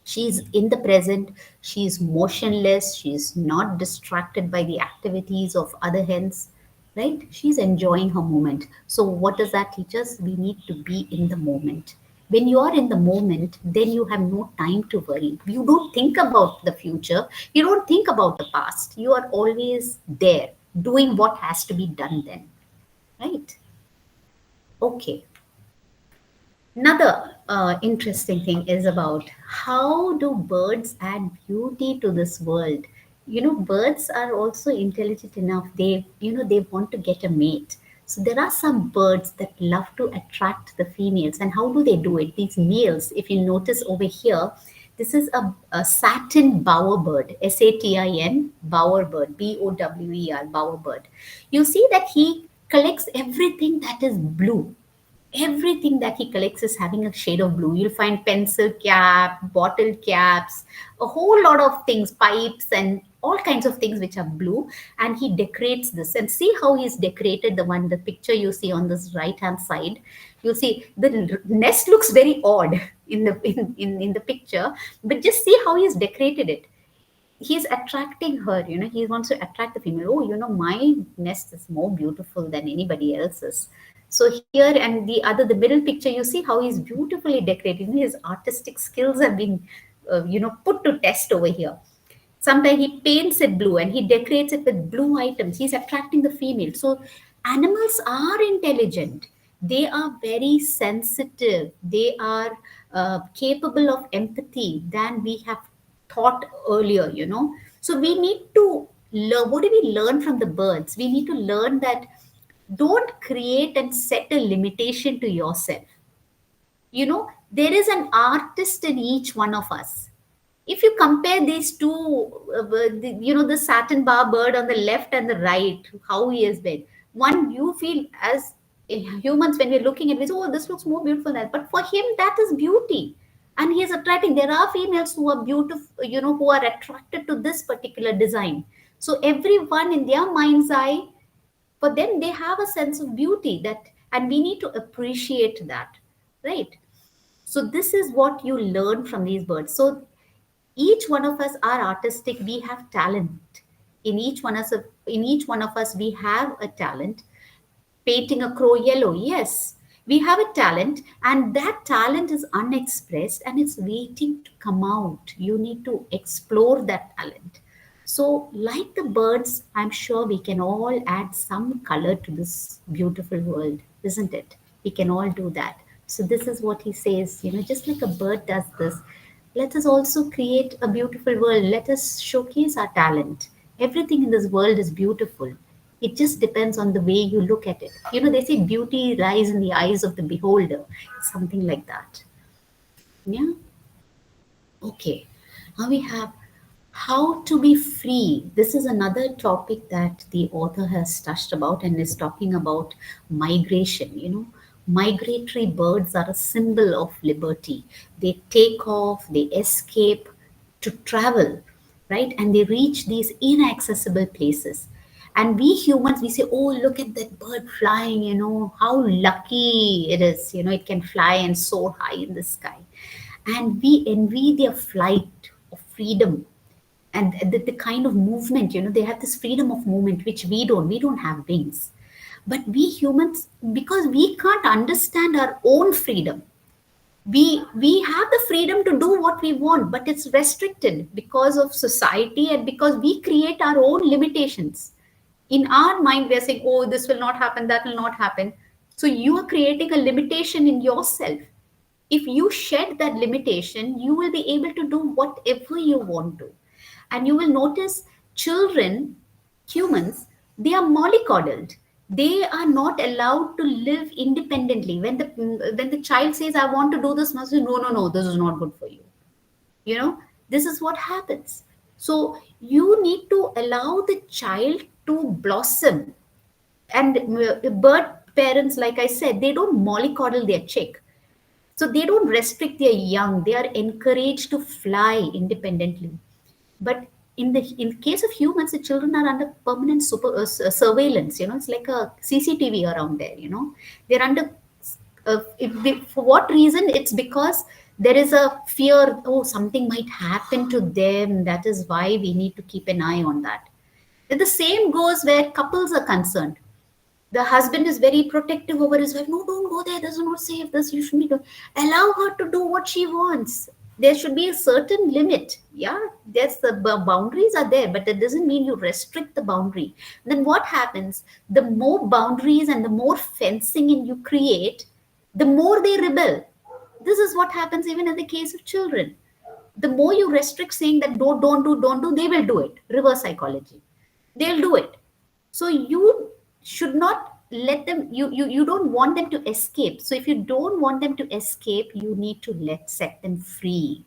She's in the present. She's motionless. She's not distracted by the activities of other hens, right? She's enjoying her moment. So what does that teach us? We need to be in the moment. When you are in the moment, then you have no time to worry. You don't think about the future. You don't think about the past. You are always there doing what has to be done then, right? Okay. Another interesting thing is about how do birds add beauty to this world. Birds are also intelligent enough. They want to get a mate. So there are some birds that love to attract the females. And how do they do it? These males, if you notice over here, this is a satin bowerbird, Satin, bowerbird, Bower, bowerbird. You see that he collects everything that is blue. Everything that he collects is having a shade of blue. You'll find pencil cap, bottle caps, a whole lot of things, pipes, and all kinds of things which are blue. And he decorates this. And see how he's decorated the picture you see on this right hand side. You'll see the nest looks very odd in the picture, but just see how he's decorated it. He's attracting her. He wants to attract the female. Oh, my nest is more beautiful than anybody else's. So here, and the middle picture, you see how he's beautifully decorated. His artistic skills have been put to test over here. Sometimes he paints it blue and he decorates it with blue items. He's attracting the female. So animals are intelligent. They are very sensitive. They are capable of empathy than we have thought earlier. So we need to learn. What do we learn from the birds? We need to learn that don't create and set a limitation to yourself. There is an artist in each one of us. If you compare these two, the satin bar bird on the left and the right, how he has been. One, you feel as humans, when we're looking at this, oh, this looks more beautiful than that. But for him, that is beauty. And he is attracting. There are females who are beautiful, who are attracted to this particular design. So everyone in their mind's eye, for them, they have a sense of beauty that, and we need to appreciate that, right? So this is what you learn from these birds. So each one of us are artistic. We have talent. In each one of us we have a talent. Painting a crow yellow, yes, we have a talent, and that talent is unexpressed and it's waiting to come out. You need to explore that talent. So like the birds, I'm sure we can all add some color to this beautiful world, isn't it? We can all do that. So this is what he says, just like a bird does this, let us also create a beautiful world. Let us showcase our talent. Everything in this world is beautiful. It just depends on the way you look at it. They say beauty lies in the eyes of the beholder. Something like that. Yeah. Okay. Now we have how to be free. This is another topic that the author has touched about and is talking about migration. Migratory birds are a symbol of liberty. They take off, they escape to travel, right? And they reach these inaccessible places. And we humans, we say, oh, look at that bird flying, how lucky it is, it can fly and soar high in the sky. And we envy their flight of freedom and the kind of movement, they have this freedom of movement, which we don't have wings. But we humans, because we can't understand our own freedom, we have the freedom to do what we want, but it's restricted because of society and because we create our own limitations. In our mind, we're saying, oh, this will not happen, that will not happen. So you are creating a limitation in yourself. If you shed that limitation, you will be able to do whatever you want to. And you will notice children, humans, they are mollycoddled. They are not allowed to live independently. When the child says, I want to do this, must say, no, no, no, this is not good for you. This is what happens. So you need to allow the child to blossom. And bird parents, like I said, they don't mollycoddle their chick. So they don't restrict their young. They are encouraged to fly independently. But in case of humans, the children are under permanent surveillance. It's like a CCTV around there. They're under. For what reason? It's because there is a fear. Oh, something might happen to them. That is why we need to keep an eye on that. The same goes where couples are concerned. The husband is very protective over his wife. No, don't go there. This is not safe. This you shouldn't be doing. Allow her to do what she wants. There should be a certain limit. Yeah, there's the boundaries are there, but that doesn't mean you restrict the boundary. Then what happens? The more boundaries and the more fencing in you create, the more they rebel. This is what happens even in the case of children. The more you restrict, saying that don't do, they will do it. Reverse psychology. They'll do it. So you should not let them, you don't want them to escape. So if you don't want them to escape, you need to set them free.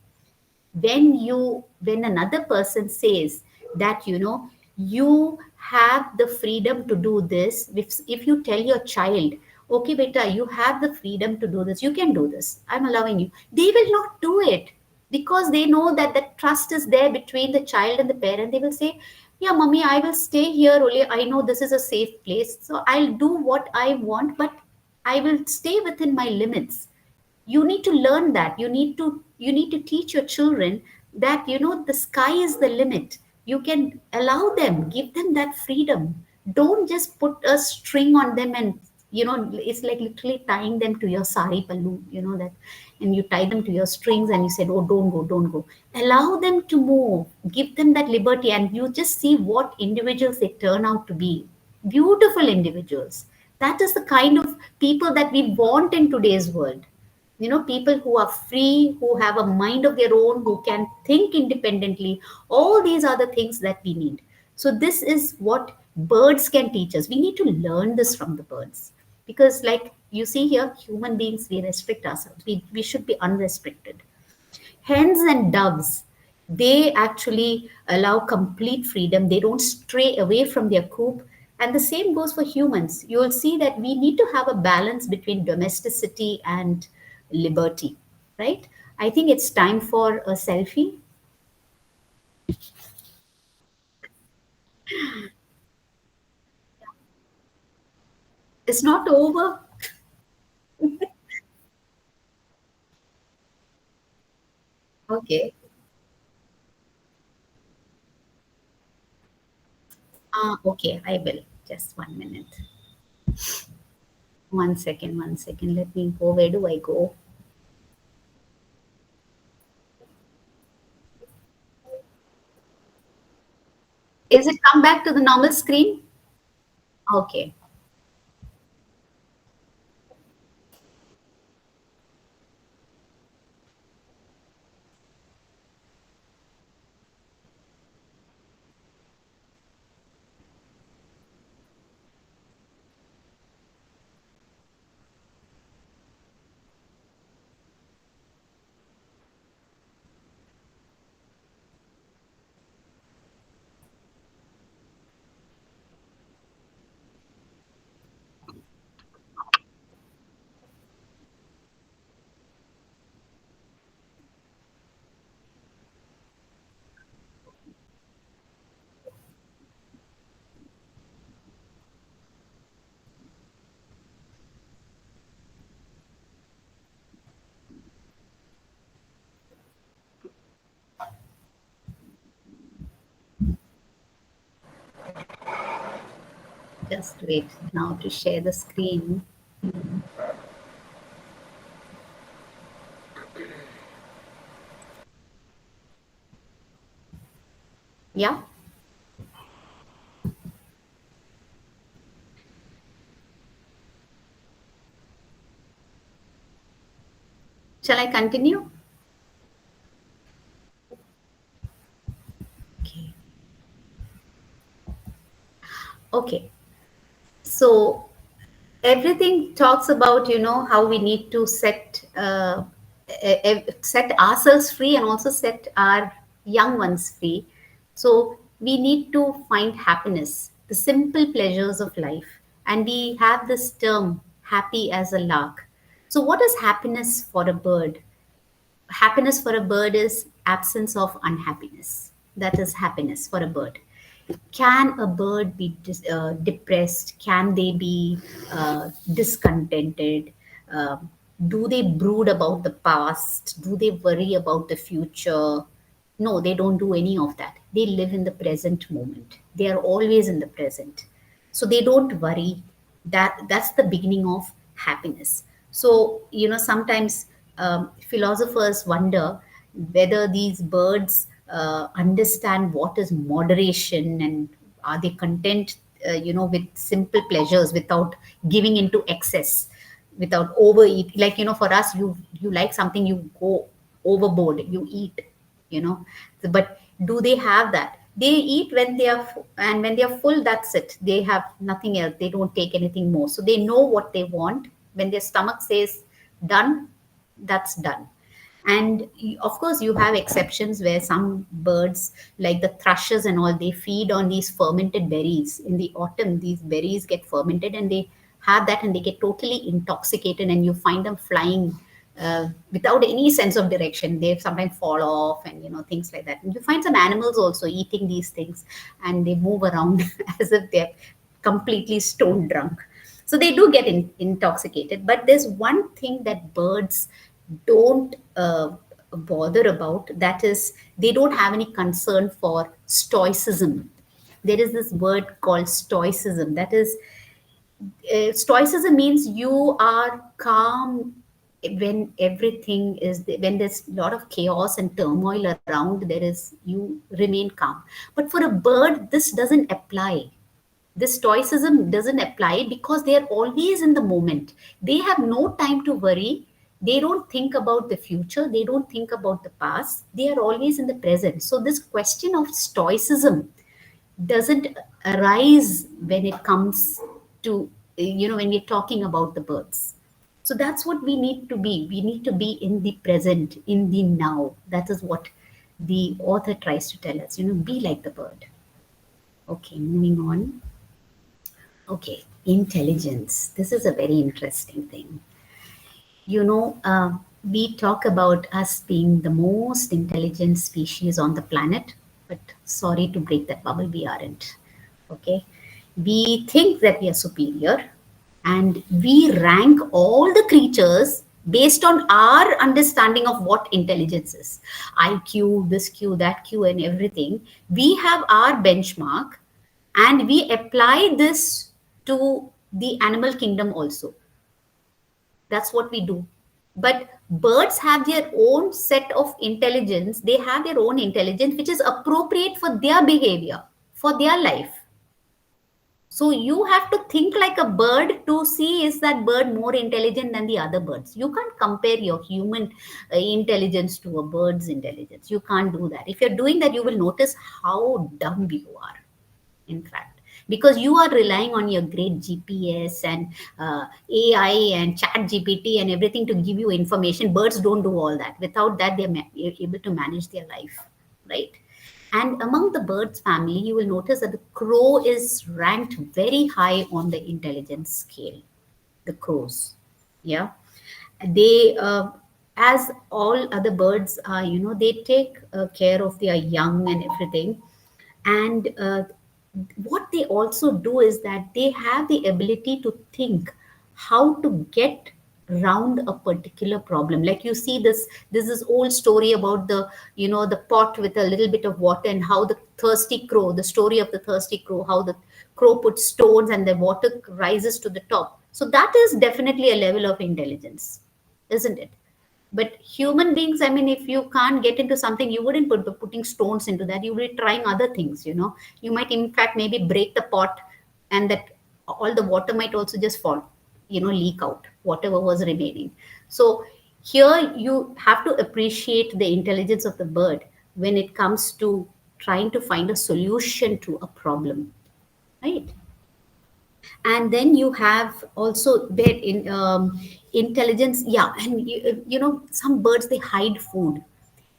When another person says that you have the freedom to do this, if you tell your child, okay beta, you have the freedom to do this, you can do this, I'm allowing you, they will not do it, because they know that the trust is there between the child and the parent. They will say, yeah mommy, I will stay here only, I know this is a safe place, so I'll do what I want, but I will stay within my limits. You need to learn that. You need to teach your children that the sky is the limit. You can allow them, give them that freedom. Don't just put a string on them, and it's like literally tying them to your sari pallu, that, and you tie them to your strings and you said, oh, don't go, don't go. Allow them to move, give them that liberty, and you just see what individuals they turn out to be. Beautiful individuals. That is the kind of people that we want in today's world. People who are free, who have a mind of their own, who can think independently. All these are the things that we need. So this is what birds can teach us. We need to learn this from the birds, because like you see here, human beings, we restrict ourselves. We should be unrestricted. Hens and doves, they actually allow complete freedom. They don't stray away from their coop. And the same goes for humans. You will see that we need to have a balance between domesticity and liberty, right? I think it's time for a selfie. It's not over. Okay. Okay, I will. Just 1 minute. 1 second, 1 second. Let me go. Where do I go? Is it come back to the normal screen? Okay. Just wait now to share the screen. Yeah. Shall I continue? Okay. Okay. So everything talks about how we need to set ourselves free and also set our young ones free. So we need to find happiness, the simple pleasures of life. And we have this term, happy as a lark. So, what is happiness for a bird? Happiness for a bird is absence of unhappiness. That is happiness for a bird. Can a bird be depressed? Can they be discontented? Do they brood about the past? Do they worry about the future? No, they don't do any of that. They live in the present moment. They are always in the present. So they don't worry. That's the beginning of happiness. So, sometimes philosophers wonder whether these birds understand what is moderation, and are they content, with simple pleasures without giving into excess, without overeat. Like, for us, you like something, you go overboard, you eat, you know. But do they have that? They eat when they are and when they are full, that's it. They have nothing else. They don't take anything more. So they know what they want. When their stomach says done, that's done. And of course, you have exceptions where some birds, like the thrushes and all, they feed on these fermented berries. In the autumn, these berries get fermented and they have that, and they get totally intoxicated, and you find them flying without any sense of direction. They sometimes fall off, and things like that. And you find some animals also eating these things, and they move around as if they're completely stone drunk. So they do get intoxicated. But there's one thing that birds don't bother about, that is, they don't have any concern for stoicism. There is this word called stoicism. That is, stoicism means you are calm when everything is, when there's a lot of chaos and turmoil around. There is, you remain calm. But for a bird, this doesn't apply. This stoicism doesn't apply because they are always in the moment. They have no time to worry. They don't think about the future. They don't think about the past. They are always in the present. So this question of stoicism doesn't arise when it comes to, when we're talking about the birds. So that's what we need to be. We need to be in the present, in the now. That is what the author tries to tell us, be like the bird. Okay, moving on. Okay, intelligence. This is a very interesting thing. We talk about us being the most intelligent species on the planet, but sorry to break that bubble, we aren't. Okay, we think that we are superior, and we rank all the creatures based on our understanding of what intelligence is. IQ, this Q, that Q, and everything. We have our benchmark, and we apply this to the animal kingdom also. That's what we do. But birds have their own set of intelligence. They have their own intelligence, which is appropriate for their behavior, for their life. So you have to think like a bird to see, is that bird more intelligent than the other birds. You can't compare your human intelligence to a bird's intelligence. You can't do that. If you're doing that, you will notice how dumb you are, in fact, because you are relying on your great GPS and AI and chat GPT and everything to give you information. Birds don't do all that. Without that, they're able to manage their life, right? And among the birds family, you will notice that the crow is ranked very high on the intelligence scale. The crows, yeah, they as all other birds are, they take care of their young and everything. And what they also do is that they have the ability to think how to get round a particular problem. Like, you see this is old story about the, the pot with a little bit of water, and how the thirsty crow, the story of the thirsty crow, how the crow puts stones and the water rises to the top. So that is definitely a level of intelligence, isn't it? But human beings, I mean, if you can't get into something, you wouldn't put putting stones into that. You will be trying other things. You might, in fact, maybe break the pot, and that all the water might also just fall, leak out whatever was remaining. So here you have to appreciate the intelligence of the bird when it comes to trying to find a solution to a problem, right? And then you have also bed in intelligence, yeah. And some birds, they hide food.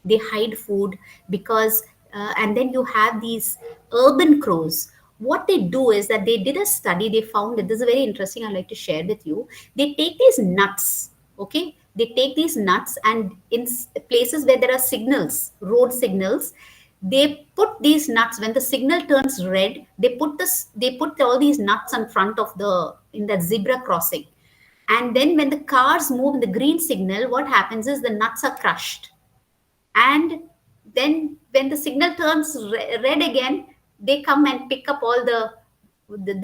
They hide food because and then you have these urban crows. What they do is that they did a study. They found that this is very interesting. I'd like to share with you. They take these nuts, okay? They take these nuts, and in places where there are signals, road signals, they put these nuts. When the signal turns red, they put all these nuts in front of the in the zebra crossing. And then when the cars move in the green signal, what happens is the nuts are crushed. And then when the signal turns red again, they come and pick up all the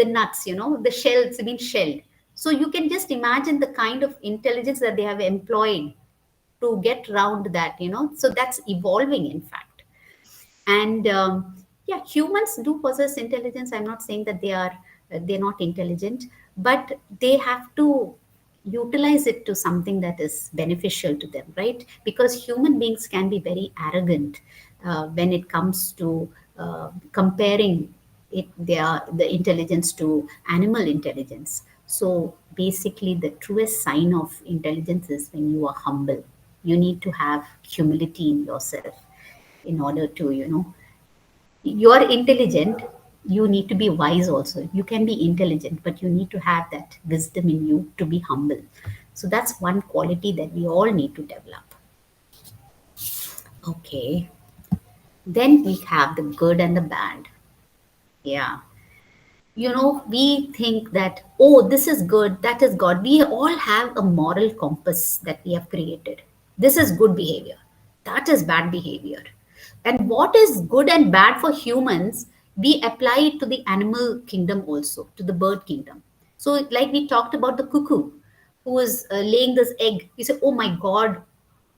nuts, the shells being shelled. So you can just imagine the kind of intelligence that they have employed to get around that. So that's evolving, in fact. And yeah, humans do possess intelligence. I'm not saying that they're not intelligent, but they have to utilize it to something that is beneficial to them, right? Because human beings can be very arrogant when it comes to comparing the intelligence to animal intelligence. So basically, the truest sign of intelligence is when you are humble. You need to have humility in yourself in order to, you're intelligent. You need to be wise also. You can be intelligent, but you need to have that wisdom in you to be humble. So that's one quality that we all need to develop. Okay, then we have the good and the bad. Yeah, we think that, oh, this is good, that is God. We all have a moral compass that we have created. This is good behavior, that is bad behavior. And what is good and bad for humans, we apply it to the animal kingdom also, to the bird kingdom. So, like we talked about the cuckoo who is laying this egg, we say, oh my God,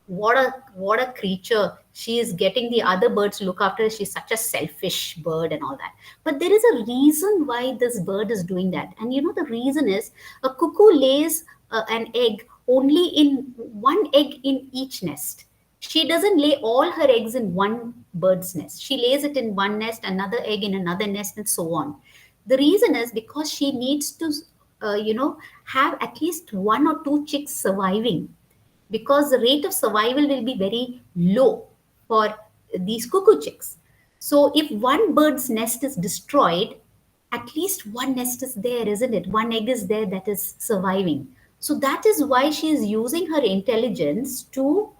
what a creature. She is getting the other birds to look after her. She's such a selfish bird and all that. But there is a reason why this bird is doing that. And the reason is, a cuckoo lays an egg only in one egg in each nest. She doesn't lay all her eggs in one bird's nest. She lays it in one nest, another egg in another nest, and so on. The reason is because she needs to have at least one or two chicks surviving, because the rate of survival will be very low for these cuckoo chicks. So if one bird's nest is destroyed, at least one nest is there, isn't it? One egg is there that is surviving. So that is why she is using her intelligence to.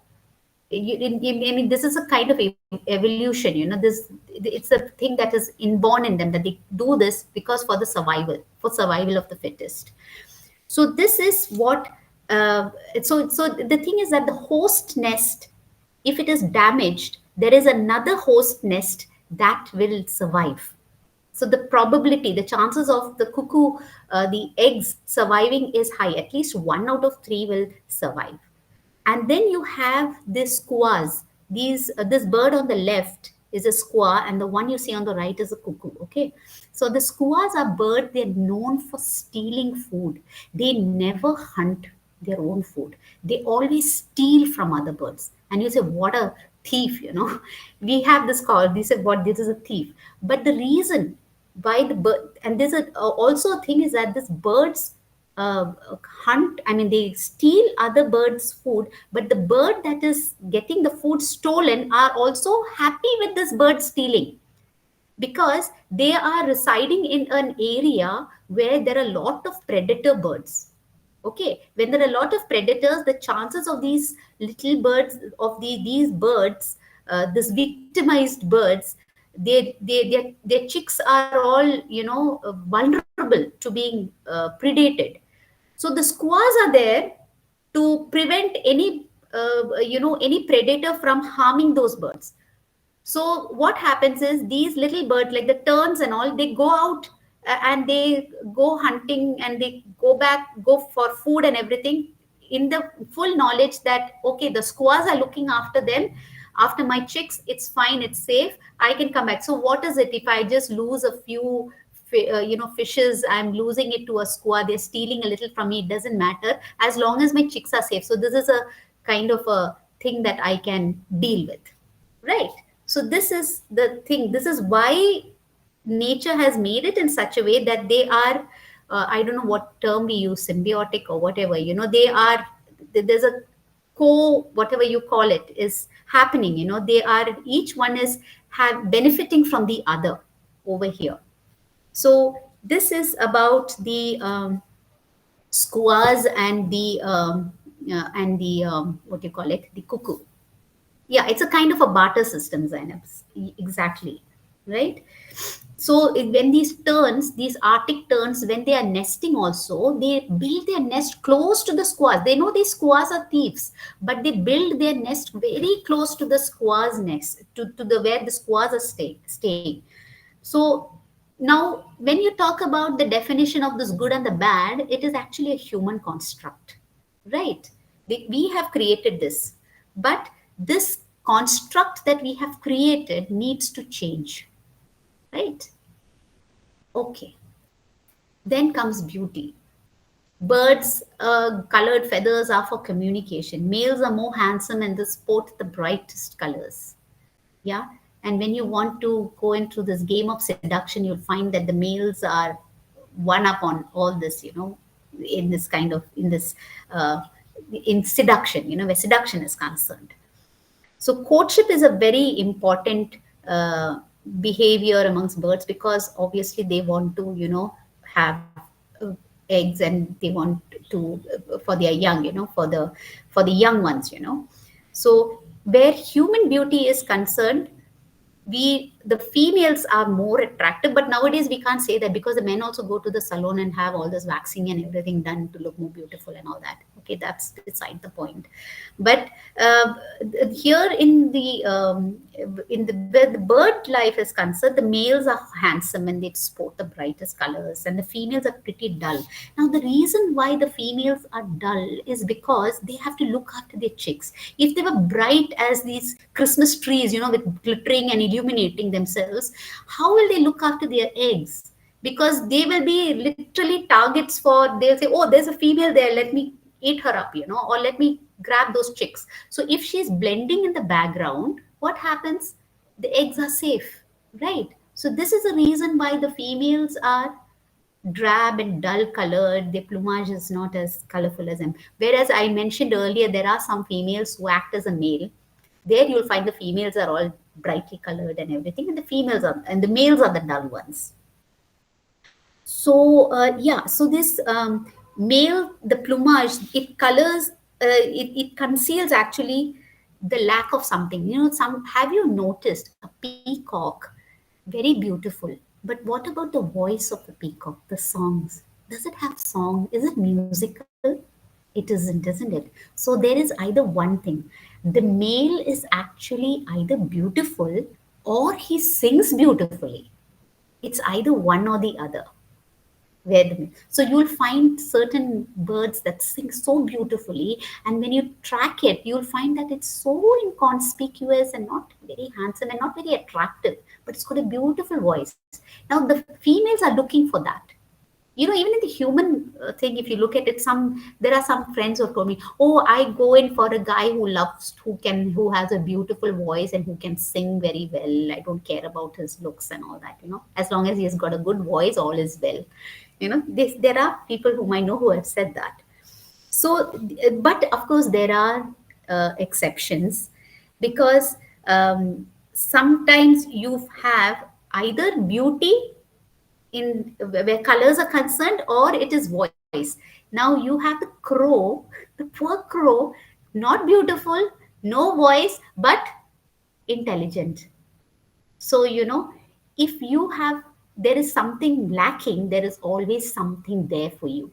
I mean, this is a kind of evolution. It's a thing that is inborn in them, that they do this because for survival of the fittest. So this is what. So the thing is that the host nest, if it is damaged, there is another host nest that will survive. So the probability, the chances of the cuckoo, the eggs surviving is high. At least one out of three will survive. And then you have this squaws. This bird on the left is a squaw, and the one you see on the right is a cuckoo. Okay, so the squaws are bird. They're known for stealing food. They never hunt their own food. They always steal from other birds. And you say, what a thief! We have this call. They say, what, this is a thief. But the reason why the bird, and there's also a thing, is that this birds uh, hunt, I mean, they steal other birds' food, but the bird that is getting the food stolen are also happy with this bird stealing, because they are residing in an area where there are a lot of predator birds. Okay, when there are a lot of predators, the chances of these little birds, of these birds, this victimized birds, their chicks are all vulnerable to being predated. So the squaws are there to prevent any predator from harming those birds. So what happens is, these little birds, like the terns and all, they go out and they go hunting, and they go for food and everything, in the full knowledge that, okay, the squaws are looking after them, after my chicks, it's fine, it's safe, I can come back. So what is it if I just lose a few fishes? I'm losing it to a squaw. They're stealing a little from me. It doesn't matter, as long as my chicks are safe. So this is a kind of a thing that I can deal with, right? So this is the thing. This is why nature has made it in such a way that they are, I don't know what term we use, symbiotic or whatever. They are, there's a whatever you call it is happening. They are, each one is have benefiting from the other over here. So this is about the skuas and the what do you call it, the cuckoo. Yeah, it's a kind of a barter system, Zainab. Exactly, right? So when these terns, these Arctic terns, when they are nesting also, they build their nest close to the squaws. They know these squaws are thieves, but they build their nest very close to the squaws' nest, to the where the squaws are staying. So now, when you talk about the definition of this good and the bad, it is actually a human construct, right? We have created this, but this construct that we have created needs to change, right? Okay. Then comes beauty. Birds' colored feathers are for communication. Males are more handsome and they sport the brightest colors. Yeah. And when you want to go into this game of seduction, you'll find that the males are one up on all this, in this kind of, uh, in seduction, where seduction is concerned. So courtship is a very important behavior amongst birds, because obviously they want to, have eggs, and they want to for their young, for the young ones, So where human beauty is concerned, the females are more attractive, but nowadays we can't say that, because the men also go to the salon and have all this waxing and everything done to look more beautiful and all that. Okay, that's beside the point. But uh, here in the where the bird life is concerned, the males are handsome and they sport the brightest colors, and the females are pretty dull. Now the reason why the females are dull is because they have to look after their chicks. If they were bright as these Christmas trees, with glittering and illuminating themselves, how will they look after their eggs? Because they will be literally targets for, they'll say, oh, there's a female there, let me eat her up, or let me grab those chicks. So if she's blending in the background, what happens? The eggs are safe, right? So this is the reason why the females are drab and dull colored. Their plumage is not as colorful as them. Whereas I mentioned earlier, there are some females who act as a male. There you'll find the females are all brightly colored and everything, and the males are the dull ones. So yeah, so this male, the plumage, it colors, it conceals actually the lack of something. Some, have you noticed a peacock? Very beautiful. But what about the voice of the peacock, the songs? Does it have song? Is it musical? It isn't it? So there is either one thing. The male is actually either beautiful or he sings beautifully. It's either one or the other. So you'll find certain birds that sing so beautifully, and when you track it, you'll find that it's so inconspicuous and not very handsome and not very attractive, but it's got a beautiful voice. Now the females are looking for that. Even in the human thing, if you look at it, there are some friends who have told me, oh, I go in for a guy who has a beautiful voice and who can sing very well. I don't care about his looks and all that. As long as he has got a good voice, all is well. There are people whom I know who have said that. So, but of course there are exceptions, because sometimes you have either beauty in where colors are concerned, or it is voice. Now you have the crow, the poor crow, not beautiful, no voice, but intelligent. So if you have, there is something lacking, there is always something there for you.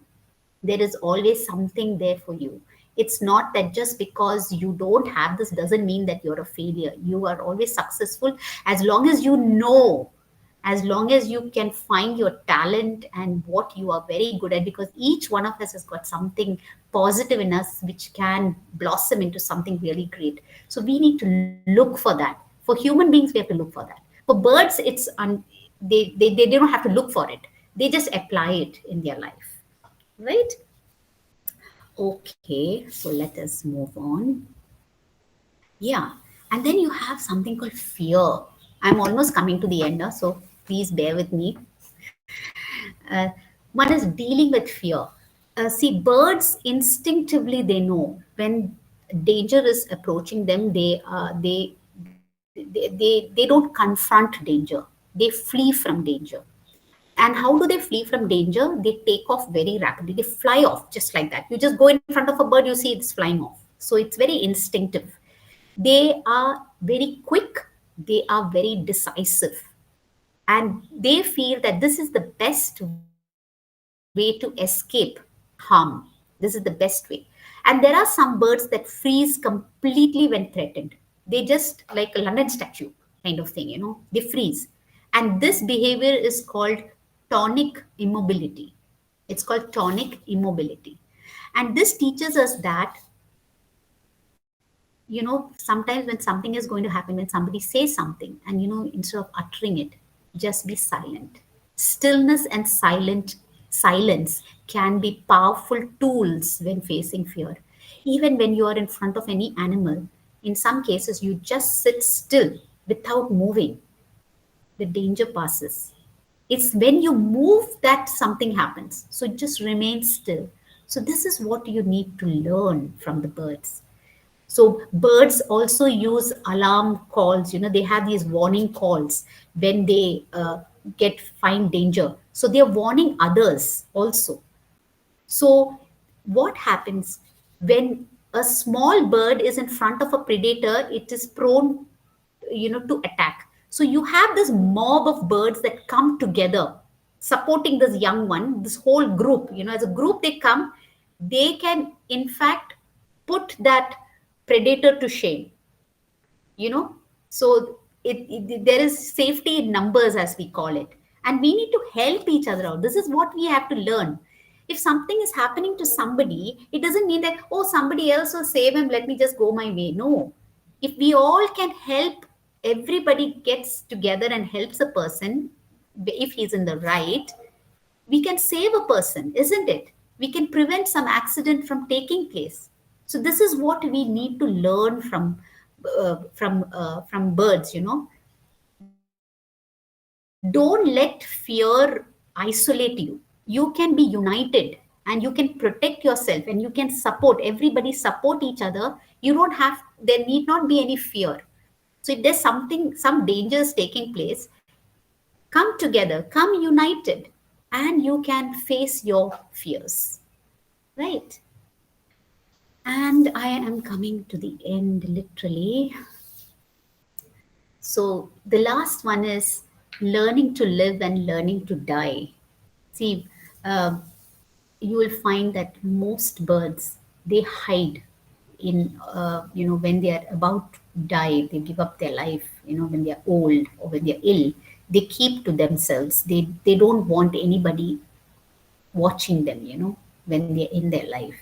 There is always something there for you. It's not that just because you don't have this doesn't mean that you're a failure. You are always successful, as long as you know, as long as you can find your talent and what you are very good at, because each one of us has got something positive in us which can blossom into something really great. So we need to look for that. For human beings, we have to look for that. For birds, they don't have to look for it. They just apply it in their life, right? Okay, so let us move on. Yeah, and then you have something called fear. I'm almost coming to the end now, so please bear with me. Uh, One is dealing with fear. See, birds instinctively they know when danger is approaching them. They they don't confront danger, they flee from danger. And how do they flee from danger? They take off very rapidly, they fly off just like that. You just go in front of a bird, you see it's flying off. So it's very instinctive. They are very quick, they are very decisive, and they feel that this is the best way to escape harm. This is the best way. And there are some birds that freeze completely when threatened. They just like a London statue kind of thing, they freeze. And this behavior is called tonic immobility. It's called tonic immobility. And this teaches us that, sometimes when something is going to happen, when somebody says something, and instead of uttering it, just be silent. Stillness and silence can be powerful tools when facing fear. Even when you are in front of any animal, in some cases you just sit still without moving, the danger passes. It's when you move that something happens. So just remain still. So this is what you need to learn from the birds. So birds also use alarm calls. They have these warning calls when they get find danger. So they are warning others also. So what happens when a small bird is in front of a predator? It is prone, to attack. So you have this mob of birds that come together, supporting this young one. This whole group, as a group, they come. They can, in fact, put that predator to shame, so there is safety in numbers, as we call it. And we need to help each other out. This is what we have to learn. If something is happening to somebody, it doesn't mean that, oh, somebody else will save him, let me just go my way. No. If we all can help, everybody gets together and helps a person, if he's in the right, we can save a person, isn't it? We can prevent some accident from taking place. So this is what we need to learn from birds. Don't let fear isolate you. You can be united, and you can protect yourself, and you can support everybody, support each other. You don't have, there need not be any fear. So if there's some danger is taking place, come together, come united, and you can face your fears, right? And I am coming to the end, literally. So the last one is learning to live and learning to die. See, uh, you will find that most birds, they hide in, when they are about to die, they give up their life, when they are old or when they are ill, they keep to themselves. They don't want anybody watching them, when they're in their life.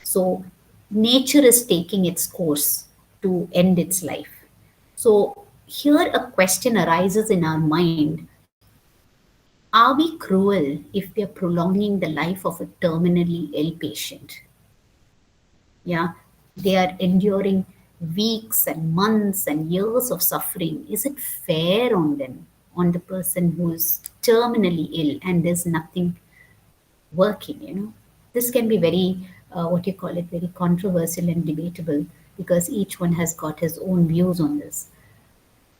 So nature is taking its course to end its life. So here a question arises in our mind. Are we cruel if we are prolonging the life of a terminally ill patient? Yeah, they are enduring weeks and months and years of suffering. Is it fair on them, on the person who is terminally ill and there's nothing working? This can be very, what you call it, very controversial and debatable, because each one has got his own views on this.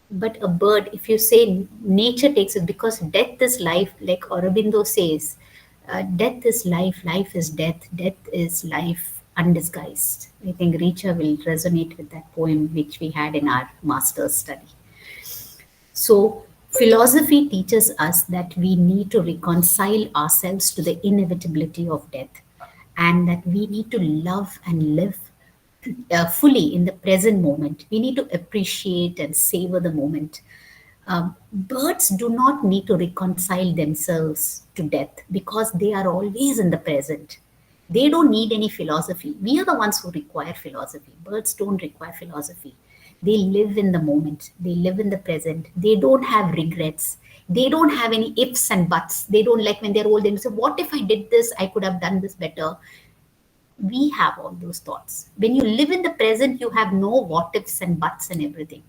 But a bird, if you say nature takes it, because death is life, like Aurobindo says, death is life, life is death, death is life undisguised. I think Richa will resonate with that poem which we had in our master's study. So, philosophy teaches us that we need to reconcile ourselves to the inevitability of death, and that we need to love and live fully in the present moment. We need to appreciate and savor the moment. Birds do not need to reconcile themselves to death because they are always in the present. They don't need any philosophy. We are the ones who require philosophy. Birds don't require philosophy. They live in the moment, they live in the present. They don't have regrets. They don't have any ifs and buts. They don't, like when they're old, they say, what if I did this? I could have done this better. We have all those thoughts. When you live in the present, you have no what ifs and buts and everything.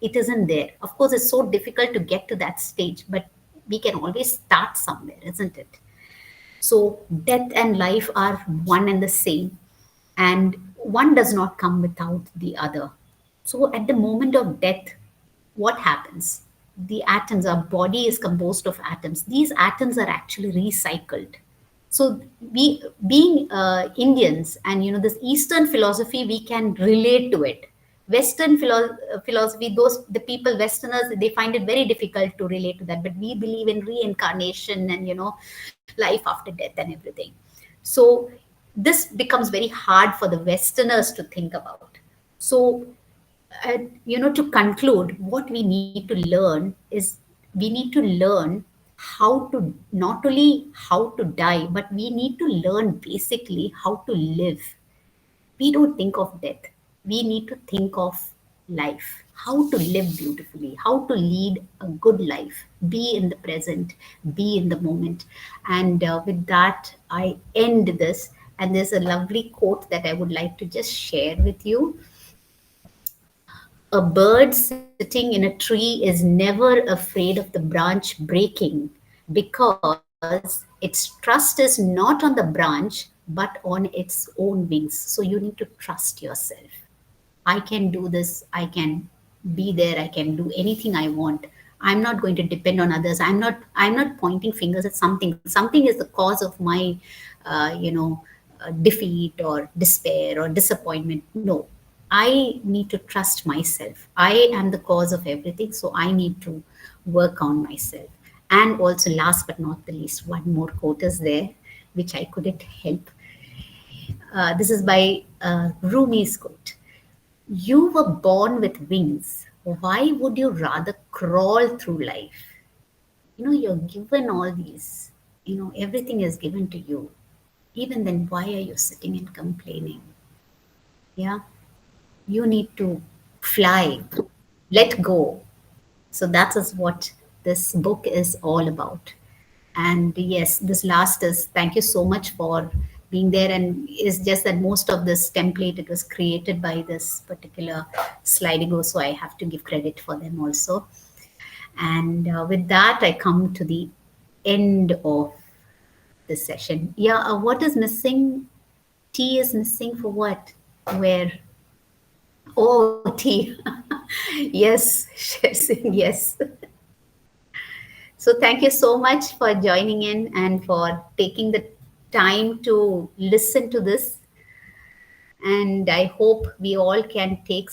It isn't there. Of course, it's so difficult to get to that stage, but we can always start somewhere, isn't it? So, death and life are one and the same, and one does not come without the other. So, at the moment of death, what happens? The atoms, our body is composed of atoms. These atoms are actually recycled. So we, being Indians, and this Eastern philosophy, we can relate to it. Western philosophy, those the people, Westerners, they find it very difficult to relate to that. But we believe in reincarnation and life after death and everything. So this becomes very hard for the Westerners to think about. So to conclude, what we need to learn is, we need to learn how to, not only how to die, but we need to learn basically how to live. We don't think of death. We need to think of life, how to live beautifully, how to lead a good life, be in the present, be in the moment. And with that, I end this. And there's a lovely quote that I would like to just share with you. A bird sitting in a tree is never afraid of the branch breaking, because its trust is not on the branch but on its own wings. So you need to trust yourself. I can do this. I can be there. I can do anything I want. I'm not going to depend on others. I'm not pointing fingers at something. Something is the cause of my defeat or despair or disappointment. No, I need to trust myself. I am the cause of everything, so I need to work on myself. And also, last but not the least, one more quote is there, which I couldn't help. This is by Rumi's quote. You were born with wings. Why would you rather crawl through life? You're given all these, everything is given to you. Even then, why are you sitting and complaining? Yeah, you need to fly, let go. So that is what this book is all about. And yes, this last is, thank you so much for being there. And it's just that most of this template, it was created by this particular Slidigo, so I have to give credit for them also. And with that, I come to the end of this session. Yeah, what is missing? Tea is missing for what? Where? Oh, tea. Yes, yes. So thank you so much for joining in and for taking the time to listen to this. And I hope we all can take